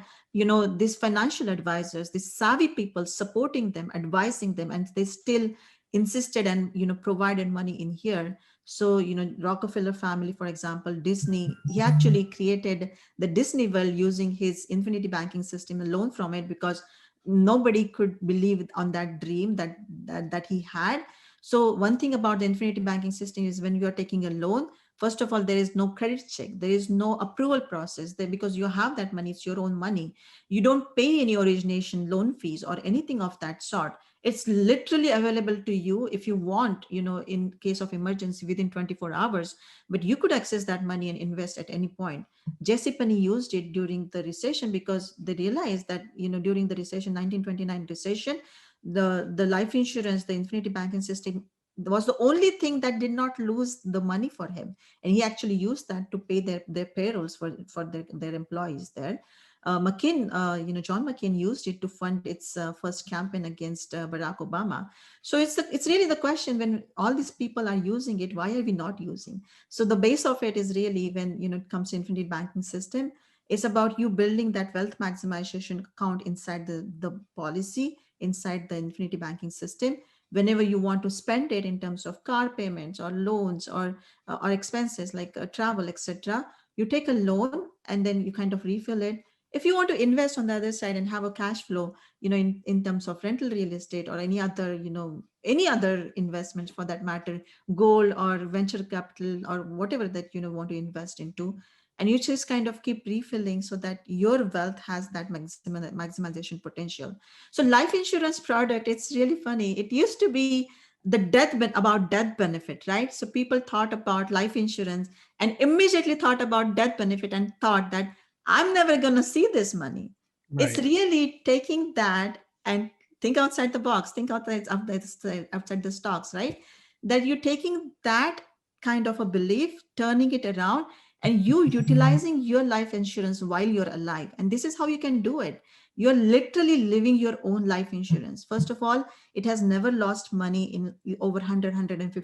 these financial advisors, these savvy people supporting them, advising them, and they still insisted and provided money in here. So Rockefeller family, for example, Disney, he actually created the Disney world using his infinity banking system alone from it, because nobody could believe on that dream that he had. So one thing about the infinity banking system is when you are taking a loan, first of all, there is no credit check, there is no approval process there, because you have that money, it's your own money. You don't pay any origination loan fees or anything of that sort. It's literally available to you if you want, in case of emergency within 24 hours. But you could access that money and invest at any point. Jesse Penny used it during the recession because they realized that during the recession, 1929 recession, the life insurance, the infinity banking system was the only thing that did not lose the money for him, and he actually used that to pay their payrolls for their employees there. John McCain used it to fund its first campaign against Barack Obama. So it's really the question, when all these people are using it, why are we not using? So the base of it is really, when it comes to infinite banking system, it's about you building that wealth maximization account inside the policy, inside the infinity banking system. Whenever you want to spend it in terms of car payments or loans or expenses like travel, etc., you take a loan and then you kind of refill it. If you want to invest on the other side and have a cash flow, in terms of rental real estate or any other investments for that matter, gold or venture capital or whatever that want to invest into, and you just kind of keep refilling so that your wealth has that maximization potential. So life insurance product, it's really funny. It used to be about death benefit, right? So people thought about life insurance and immediately thought about death benefit and thought that I'm never going to see this money. It's Right. really taking that and think outside the box, think outside the stocks, right? That you're taking that kind of a belief, turning it around, and you utilizing your life insurance while you're alive. And this is how you can do it. You're literally living your own life insurance. First of all, it has never lost money in over 100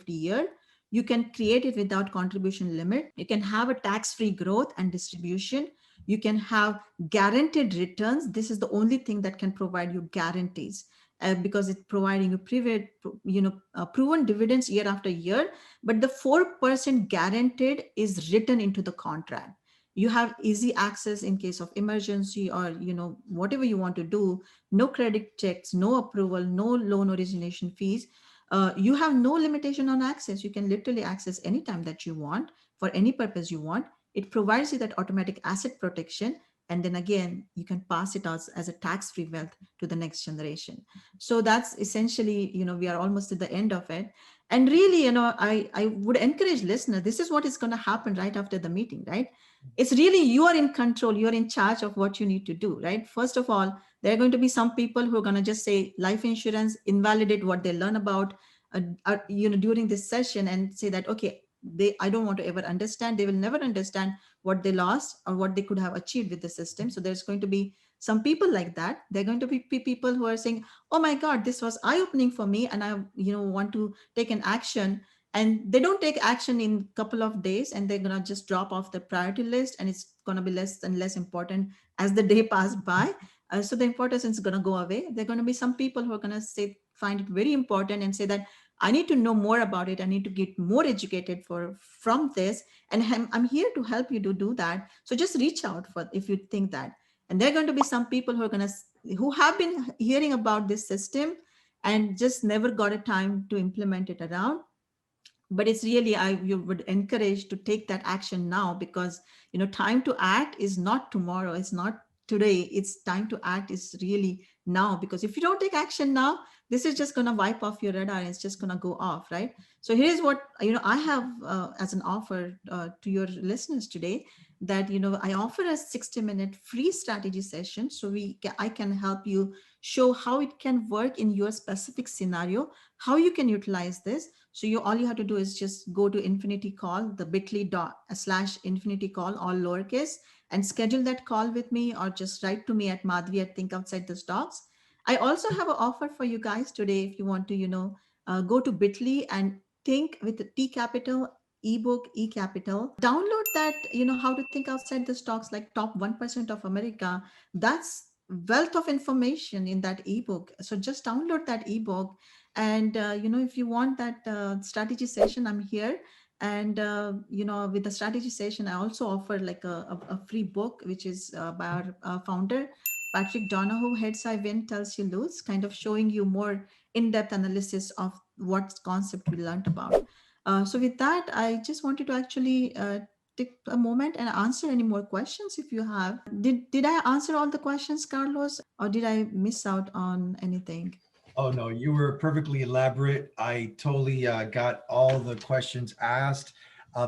years. You can create it without contribution limit. You can have a tax-free growth and distribution. You can have guaranteed returns. This is the only thing that can provide you guarantees. because it's providing you proven dividends year after year. But the 4% guaranteed is written into the contract. You have easy access in case of emergency, or whatever you want to do. No credit checks, no approval, no loan origination fees. You have no limitation on access. You can literally access anytime that you want, for any purpose you want. It provides you that automatic asset protection, and then again you can pass it as a tax-free wealth to the next generation. So that's essentially, we are almost at the end of it. And really, I would encourage listeners, this is what is going to happen right after the meeting, right? It's really, you are in control, you're in charge of what you need to do, right? First of all, there are going to be some people who are going to just say life insurance, invalidate what they learn about during this session, and say that, okay, I don't want to ever understand. They will never understand what they lost or what they could have achieved with the system. So there's going to be some people like that. There are going to be people who are saying, oh my god, this was eye opening for me, and I want to take an action. And they don't take action in couple of days, and they're going to just drop off the priority list, and it's going to be less and less important as the day pass by. So the importance is going to go away. There are going to be some people who are going to say, find it very important, and say that I need to know more about it. I need to get more educated from this, and I'm here to help you to do that. So just reach out for if you think that. And there are going to be some people who have been hearing about this system and just never got a time to implement it around. But it's really, you would encourage to take that action now, because time to act is not tomorrow, it's not today, it's time to act is really now. Because if you don't take action now, this is just going to wipe off your radar, and it's just going to go off, right? So here's what I have as an offer to your listeners today, that I offer a 60-minute free strategy session, so I can help you show how it can work in your specific scenario, how you can utilize this. So all you have to do is just go to Infinity Call, the bit.ly/Infinity Call, all lowercase, and schedule that call with me, or just write to me at Madhavi at Think Outside the Stocks. I also have an offer for you guys today. If you want to, go to bit.ly and think with the T capital, ebook, E capital, download that, how to think outside the stocks, like top 1% of America. That's wealth of information in that ebook. So just download that ebook. And if you want that strategy session, I'm here. And with the strategy session, I also offer like a free book, which is by our founder Patrick Donohue, Heads I Win, Tells You Lose, kind of showing you more in-depth analysis of what concept we learned about. So with that, I just wanted to actually take a moment and answer any more questions if you have. Did I answer all the questions, Carlos, or did I miss out on anything? Oh no, you were perfectly elaborate. I totally got all the questions asked.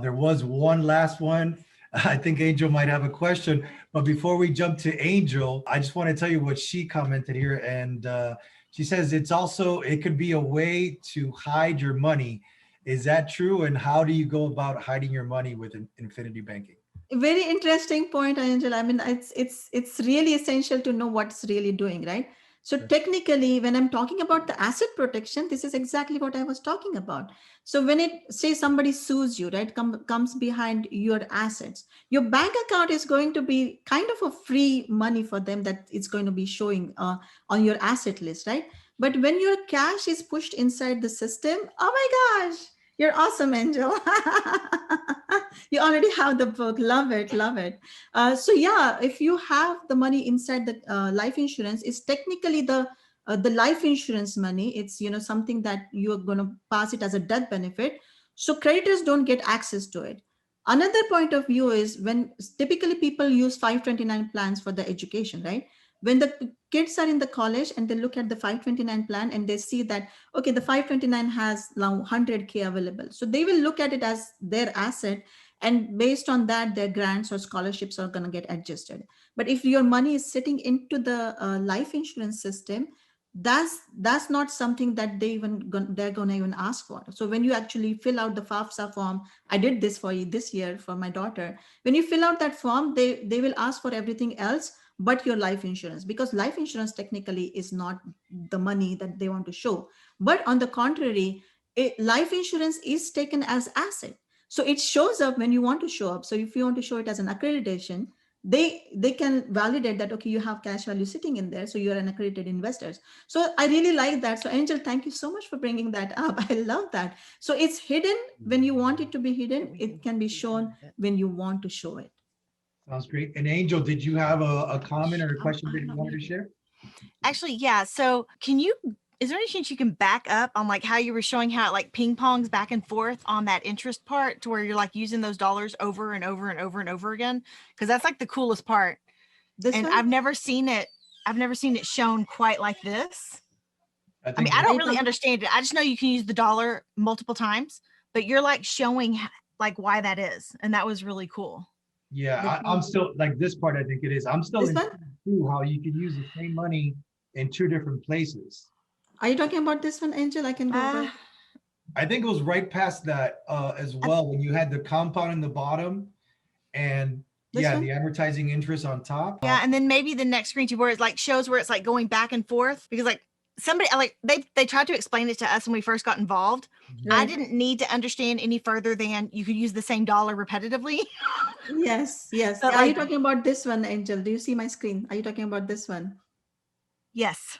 There was one last one. I think Angel might have a question, but before we jump to Angel, I just want to tell you what she commented here, and she says it could be a way to hide your money. Is that true? And how do you go about hiding your money with infinity banking? Very interesting point, Angela. I mean, it's really essential to know what's really doing, right? So technically, when I'm talking about the asset protection, this is exactly what I was talking about. So when it say somebody sues you, right, comes behind your assets, your bank account is going to be kind of a free money for them, that it's going to be showing on your asset list, right? But when your cash is pushed inside the system, oh my gosh, you're awesome, Angel. You already have the book. Love it, love it. So yeah, if you have the money inside the life insurance, it's technically the life insurance money. It's something that you're going to pass it as a death benefit, so creditors don't get access to it. Another point of view is when typically people use 529 plans for the education, right? When the kids are in the college and they look at the 529 plan and they see that, okay, the 529 has now 100K available, so they will look at it as their asset, and based on that their grants or scholarships are going to get adjusted. But if your money is sitting into the life insurance system, that's not something that they're going to even ask for. So when you actually fill out the FAFSA form, I did this for you this year for my daughter. When you fill out that form, they will ask for everything else but your life insurance, because life insurance technically is not the money that they want to show. But on the contrary, life insurance is taken as asset, so it shows up when you want to show up. So if you want to show it as an accreditation, they can validate that, okay, you have cash value sitting in there, so you're an accredited investors. So I really like that. So Angel, thank you so much for bringing that up. I love that. So it's hidden when you want it to be hidden. It can be shown when you want to show it. Sounds great. And Angel, did you have a comment or a question that you wanted to share? Actually, yeah. So is there any chance you can back up on like how you were showing how it like ping pongs back and forth on that interest part to where you're like using those dollars over and over and over and over again? Because that's like the coolest part. This And one? I've never seen it shown quite like this. I mean, think I don't Right really now- understand it. I just know you can use the dollar multiple times, but you're like showing like why that is. And that was really cool. yeah, I'm still like this part. I think it is. I'm still This in one? two, how you can use the same money in two different places. Are you talking about this one, Angel? I can go over. I think it was right past that as well when you had the compound in the bottom and This yeah, one? the advertising interest on top. Yeah, and then maybe the next screen where it like shows where it's like going back and forth because like somebody like they tried to explain it to us when we first got involved. I Right. didn't need to understand any further than you could use the same dollar repetitively. Yes, yes. But, Are you like- talking about this one, Angel? Do you see my screen? Are you talking about this one? Yes.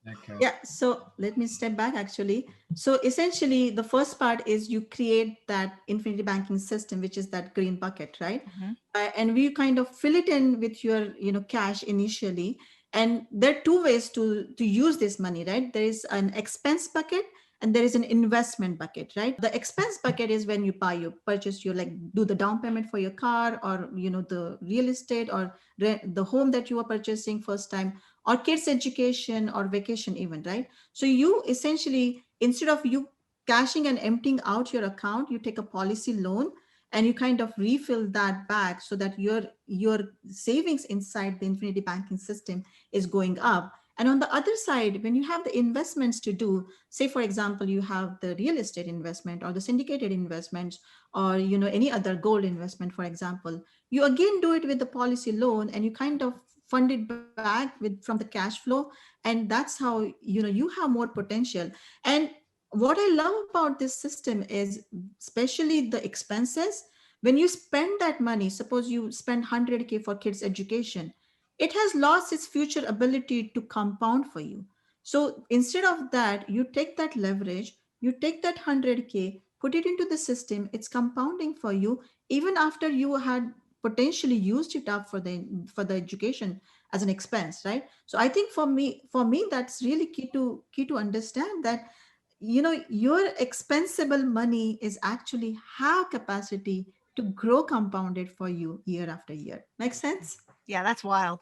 Okay. Yeah, so let me step back actually. So essentially, the first part is you create that infinity banking system, which is that green bucket, right? Mhm. And we kind of fill it in with your, cash initially. And there are two ways to use this money, right? There is an expense bucket and there is an investment bucket, right? The expense bucket is when you purchase, you like do the down payment for your car or, the real estate or the home that you are purchasing first time, or kids education or vacation even, right? So you essentially, instead of you cashing and emptying out your account, you take a policy loan and you kind of refill that back so that your savings inside the infinity banking system is going up. And on the other side, when you have the investments to do, say for example you have the real estate investment or the syndicated investments, or any other gold investment for example, you again do it with the policy loan and you kind of fund it back from the cash flow. And that's how you have more potential. And what I love about this system is especially the expenses. When you spend that money, suppose you spend 100K for kids education, it has lost its future ability to compound for you. So instead of that, you take that leverage, you take that 100K, put it into the system, it's compounding for you even after you had potentially used it up for the education as an expense, right? So I think for me that's really key to understand that your expensible money is actually have capacity to grow compounded for you year after year. Make sense? Yeah, that's wild.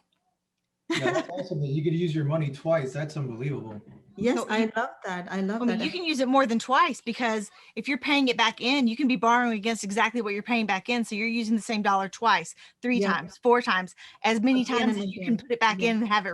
Yeah, that's awesome that you could use your money twice. That's unbelievable. Yes, So I love that. I love I mean, that. you can use it more than twice because if you're paying it back in, you can be borrowing against exactly what you're paying back in. So you're using the same dollar twice, three Yeah. times, four times, as many Again times and as you can again. put it back Yeah. in and have it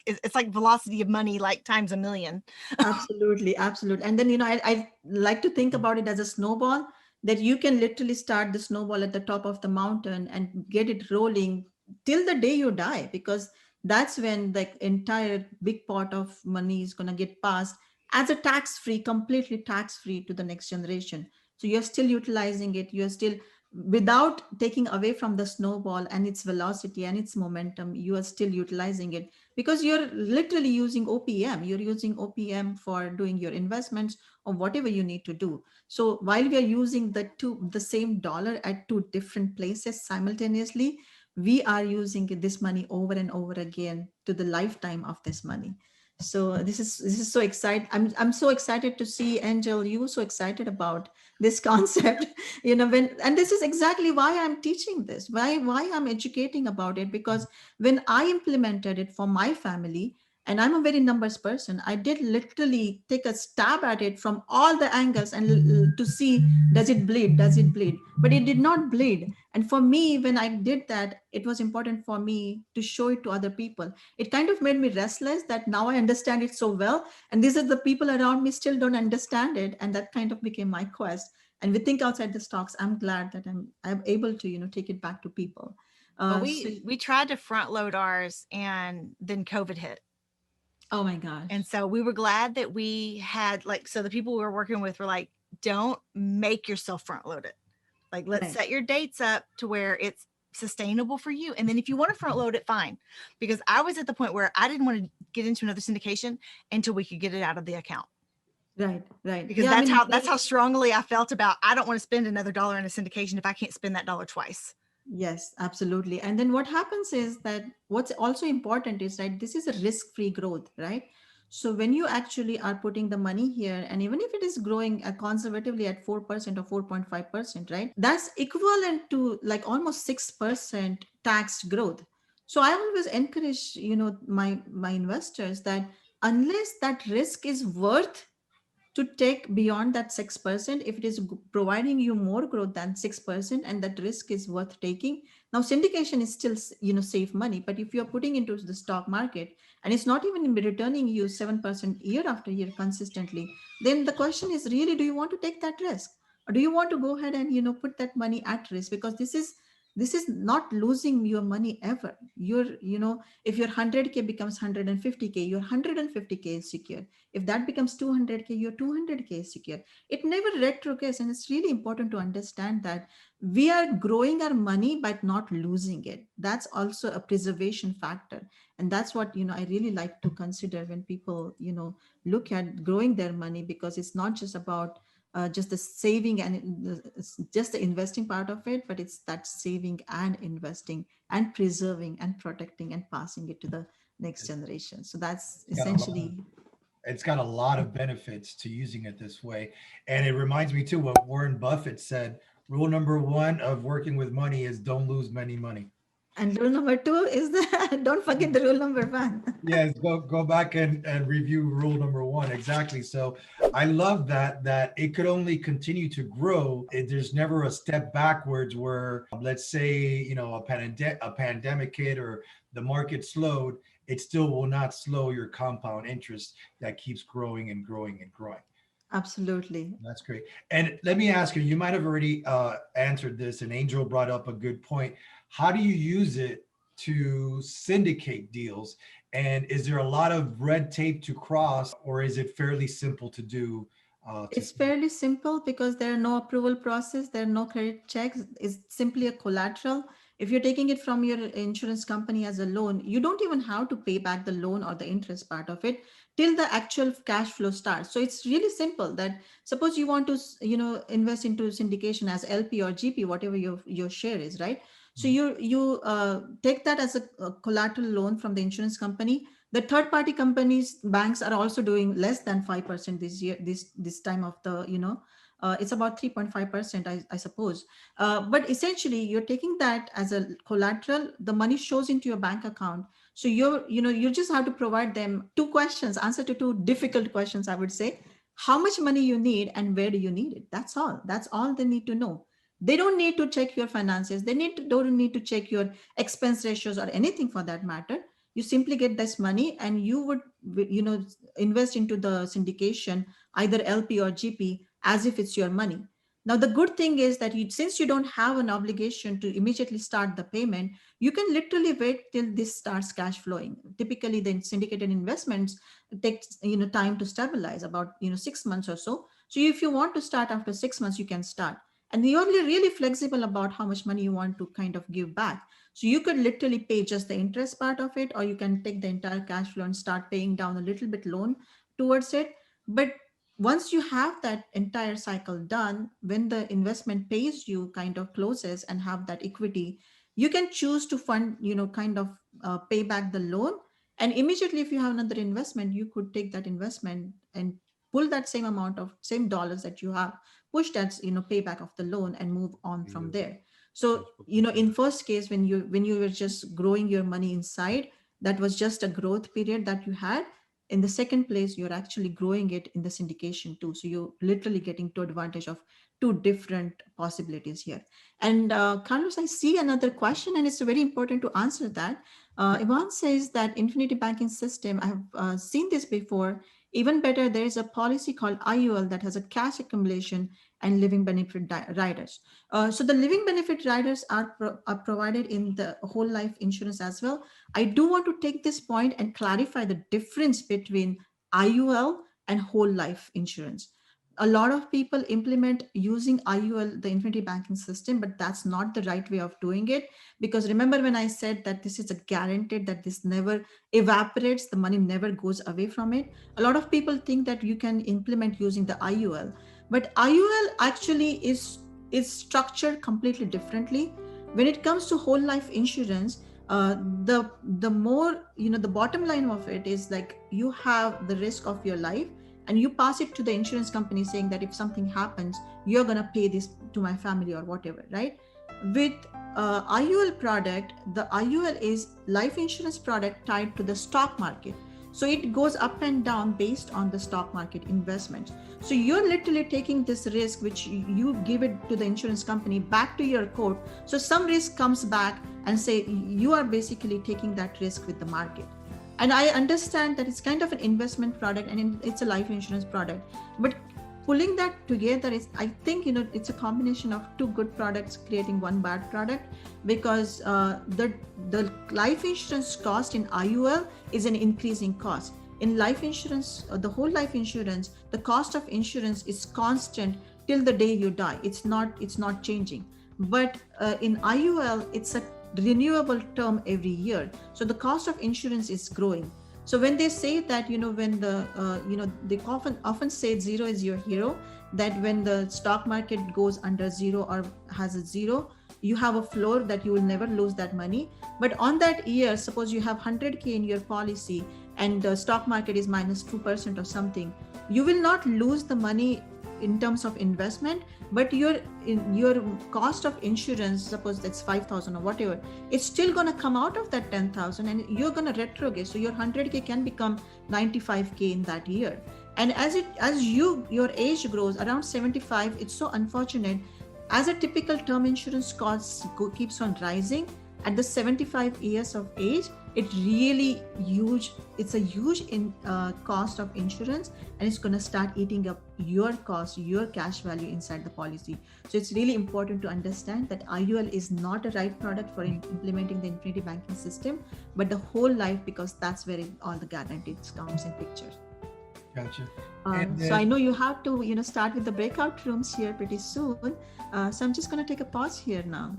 it's like velocity of money, like times a million. Absolutely, absolutely. And then, I like to think about it as a snowball, that you can literally start the snowball at the top of the mountain and get it rolling till the day you die, because that's when the entire big pot of money is going to get passed as a tax free, completely tax free to the next generation. So you're still utilizing it. You're still, without taking away from the snowball and its velocity and its momentum, you are still utilizing it because you're literally using OPM. You're using OPM for doing your investments or whatever you need to do. So while we are using the same dollar at two different places simultaneously, we are using this money over and over again to the lifetime of this money. So this is so exciting. I'm so excited to see, Angel, you so excited about this concept. And this is exactly why I'm teaching this, why I'm educating about it, because when I implemented it for my family, and I'm a very numbers person, I did literally take a stab at it from all the angles and to see, does it bleed, but it did not bleed. And for me, when I did that, it was important for me to show it to other people. It kind of made me restless that now I understand it so well, and these are the people around me still don't understand it, and that kind of became my quest. And we think outside the stocks. I'm glad that I'm able to take it back to people. Well, So, we tried to front load ours and then COVID hit. oh my gosh. And so we were glad that we had so the people we were working with were like, don't make yourself front load it. Like, let's Right. set your dates up to where it's sustainable for you. And then if you want to front load it, fine. Because I was at the point where I didn't want to get into another syndication until we could get it out of the account. Right, right. Because Yeah, that's how strongly I felt about, I don't want to spend another dollar in a syndication if I can't spend that dollar twice. yes, absolutely. And then what happens is that what's also important is, right, this is a risk-free growth, right? So when you actually are putting the money here, and even if it is growing conservatively at 4% or 4.5%, right, that's equivalent to like almost 6% taxed growth. So I always encourage, my investors that unless that risk is worth to take beyond that 6%, if it is providing you more growth than 6% and that risk is worth taking. Now syndication is still safe money, but if you're putting into the stock market and it's not even returning you 7% year after year consistently, then the question is really, do you want to take that risk, or do you want to go ahead and put that money at risk? Because this is not losing your money ever. If your 100K becomes 150K, your 150K is secure. If that becomes 200K, your 200K is secure. It never retrogrades. And it's really important to understand that we are growing our money but not losing it. That's also a preservation factor. And that's what, I really like to consider when people, look at growing their money, because it's not just about just the saving and just the investing part of it, but it's that saving and investing and preserving and protecting and passing it to the next generation. So that's Got a lot of- essentially. It's got a lot of benefits to using it this way. And it reminds me too what Warren Buffett said. Rule number one of working with money is don't lose many money. And rule number two is that don't forget the rule number one. Yes, go back and review rule number one. Exactly. So I love that it could only continue to grow. There's never a step backwards where, let's say, a pandemic hit or the market slowed, it still will not slow your compound interest that keeps growing and growing and growing. Absolutely. That's great. And let me ask you, you might have already answered this, and Angel brought up a good point. How do you use it to syndicate deals? And is there a lot of red tape to cross, or is it fairly simple to do? It's fairly simple because there are no approval process, there are no credit checks. It's simply a collateral. If you're taking it from your insurance company as a loan, you don't even have to pay back the loan or the interest part of it till the actual cash flow starts. So it's really simple that suppose you want to, invest into syndication as LP or GP, whatever your share is, right? So you take that as a collateral loan from the insurance company. The third party companies, banks are also doing less than 5% this year, this time of the, it's about 3.5%, I suppose. But essentially you're taking that as a collateral, the money shows into your bank account. So you just have to provide them two questions, answer to two difficult questions, I would say. How much money you need and where do you need it? That's all they need to know. They don't need to check your finances. Don't need to check your expense ratios or anything for that matter. You simply get this money and you would invest into the syndication, either LP or GP, as if it's your money. Now the good thing is that since you don't have an obligation to immediately start the payment, you can literally wait till this starts cash flowing. Typically the syndicated investments takes time to stabilize, about 6 months or so. So if you want to start after 6 months, you can start. And you're really flexible about how much money you want to kind of give back. So you could literally pay just the interest part of it, or you can take the entire cash flow and start paying down a little bit loan towards it. But once you have that entire cycle done, when the investment pays you kind of closes and have that equity, you can choose to fund, kind of pay back the loan. And immediately, if you have another investment, you could take that investment and pull that same amount of same dollars that you have, push that, payback of the loan and move on from there. So, in first case, when you were just growing your money inside, that was just a growth period that you had. In the second place, you're actually growing it in the syndication too. So you're literally getting to advantage of two different possibilities here. And Carlos, I see another question, and it's very important to answer that. Ivan says that Infinity Banking System, I have seen this before. Even better, there is a policy called IUL that has a cash accumulation and living benefit riders. So the living benefit riders are provided in the whole life insurance as well. I do want to take this point and clarify the difference between IUL and whole life insurance. A lot of people implement using IUL, the infinity banking system, but that's not the right way of doing it. Because remember when I said that this is a guaranteed, that this never evaporates, the money never goes away from it. A lot of people think that you can implement using the IUL, but IUL actually is structured completely differently. When it comes to whole life insurance, the more, the bottom line of it is like you have the risk of your life, and you pass it to the insurance company saying that if something happens, you're going to pay this to my family or whatever, right? With IUL product, the IUL is life insurance product tied to the stock market. So it goes up and down based on the stock market investments. So you're literally taking this risk, which you give it to the insurance company back to your quote. So some risk comes back and say you are basically taking that risk with the market. And I understand that it's kind of an investment product and it's a life insurance product, but pulling that together is, I think, it's a combination of two good products creating one bad product, because the life insurance cost in IUL is an increasing cost. In life insurance, the whole life insurance, the cost of insurance is constant till the day you die. It's not changing. But in IUL, it's a renewable term every year, so the cost of insurance is growing. So when they say that, when they often say zero is your hero, that when the stock market goes under zero or has a zero, you have a floor that you will never lose that money. But on that year, suppose you have 100K in your policy and the stock market is minus 2% or something, you will not lose the money in terms of investment, but your cost of insurance, suppose that's 5,000 or whatever, it's still going to come out of that 10,000 and you're going to retrograde. So your 100K can become 95K in that year. And as your age grows around 75, it's so unfortunate, as a typical term insurance cost keeps on rising at the 75 years of age, it's a huge cost of insurance, and it's going to start eating up your cost, your cash value inside the policy. So it's really important to understand that IUL is not a right product for implementing the infinity banking system, but the whole life, because that's where all the guarantees comes in picture. Gotcha. So I know you have to start with the breakout rooms here pretty soon. So I'm just going to take a pause here now.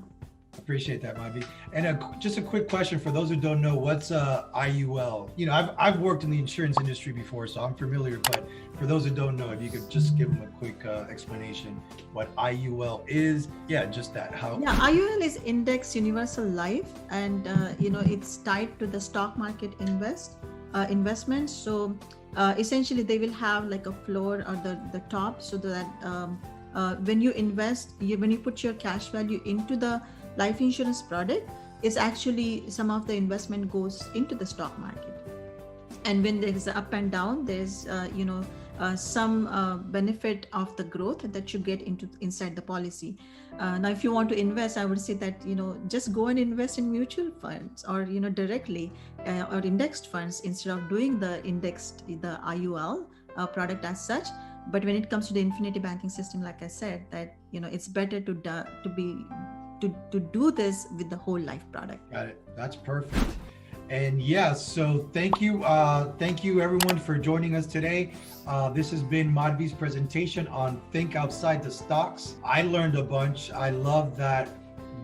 Appreciate that, Madhavi. And just a quick question for those who don't know, what's IUL? I've worked in the insurance industry before, so I'm familiar, but for those who don't know, if you could just give them a quick explanation what IUL is. Yeah, just that. How? Yeah, IUL is Index Universal Life, and it's tied to the stock market investments. So essentially they will have like a floor or the top, so that when you invest, when you put your cash value into the life insurance product, is actually some of the investment goes into the stock market. And when there's up and down, there's some benefit of the growth that you get inside the policy. Now, if you want to invest, I would say that just go and invest in mutual funds or directly or indexed funds instead of doing the IUL product as such. But when it comes to the infinity banking system, like I said, that it's better to do this with the whole life product. Got it. That's perfect. And yeah, so thank you everyone for joining us today. This has been Madhavi's presentation on Think Outside the Stocks. I learned a bunch. I love that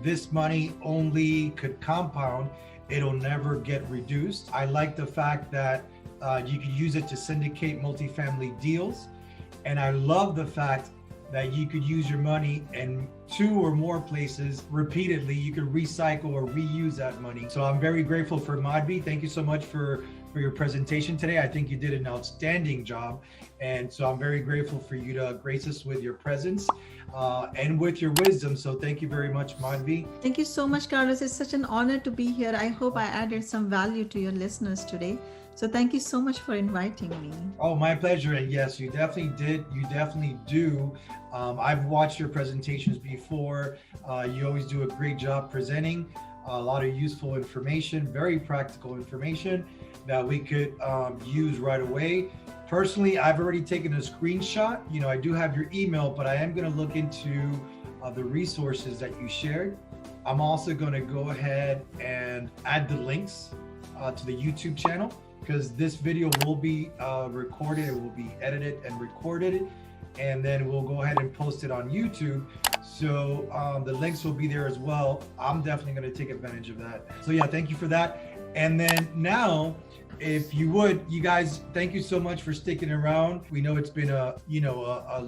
this money only could compound. It'll never get reduced. I like the fact that you could use it to syndicate multifamily deals. And I love the fact that you could use your money in 2 or more places repeatedly. You could recycle or reuse that money. So I'm very grateful for Madhavi. Thank you so much for your presentation today. I think you did an outstanding job. And so I'm very grateful for you to grace us with your presence and with your wisdom. So thank you very much, Madhavi. Thank you so much, Carlos. It's such an honor to be here. I hope I added some value to your listeners today. So thank you so much for inviting me. Oh, my pleasure. And yes, you definitely did. You definitely do. I've watched your presentations before. You always do a great job presenting a lot of useful information, very practical information that we could use right away. Personally, I've already taken a screenshot. I do have your email, but I am going to look into the resources that you shared. I'm also going to go ahead and add the links to the YouTube channel, because this video will be recorded, it will be edited and recorded, and then we'll go ahead and post it on YouTube. So the links will be there as well. I'm definitely going to take advantage of that. So yeah, thank you for that. And then now, if you would, you guys, thank you so much for sticking around. We know it's been a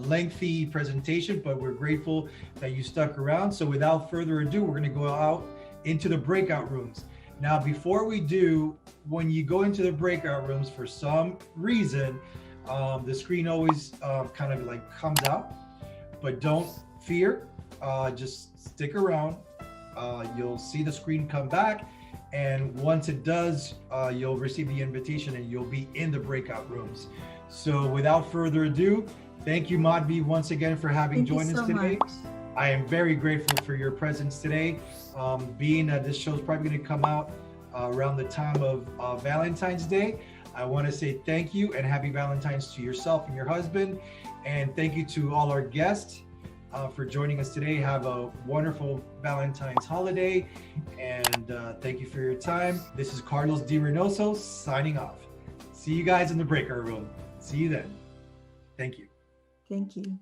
lengthy presentation, but we're grateful that you stuck around. So without further ado, we're going to go out into the breakout rooms. Now, before we do, when you go into the breakout rooms, for some reason, the screen always kind of like comes out, but don't fear, just stick around. You'll see the screen come back. And once it does, you'll receive the invitation and you'll be in the breakout rooms. So without further ado, thank you, Madhavi, once again for having joined us today. I am very grateful for your presence today. Being that this show is probably going to come out around the time of Valentine's Day, I want to say thank you and happy Valentine's to yourself and your husband. And thank you to all our guests for joining us today. Have a wonderful Valentine's holiday, and thank you for your time. This is Carlos D. Reinoso signing off. See you guys in the breakout room. See you then. Thank you. Thank you.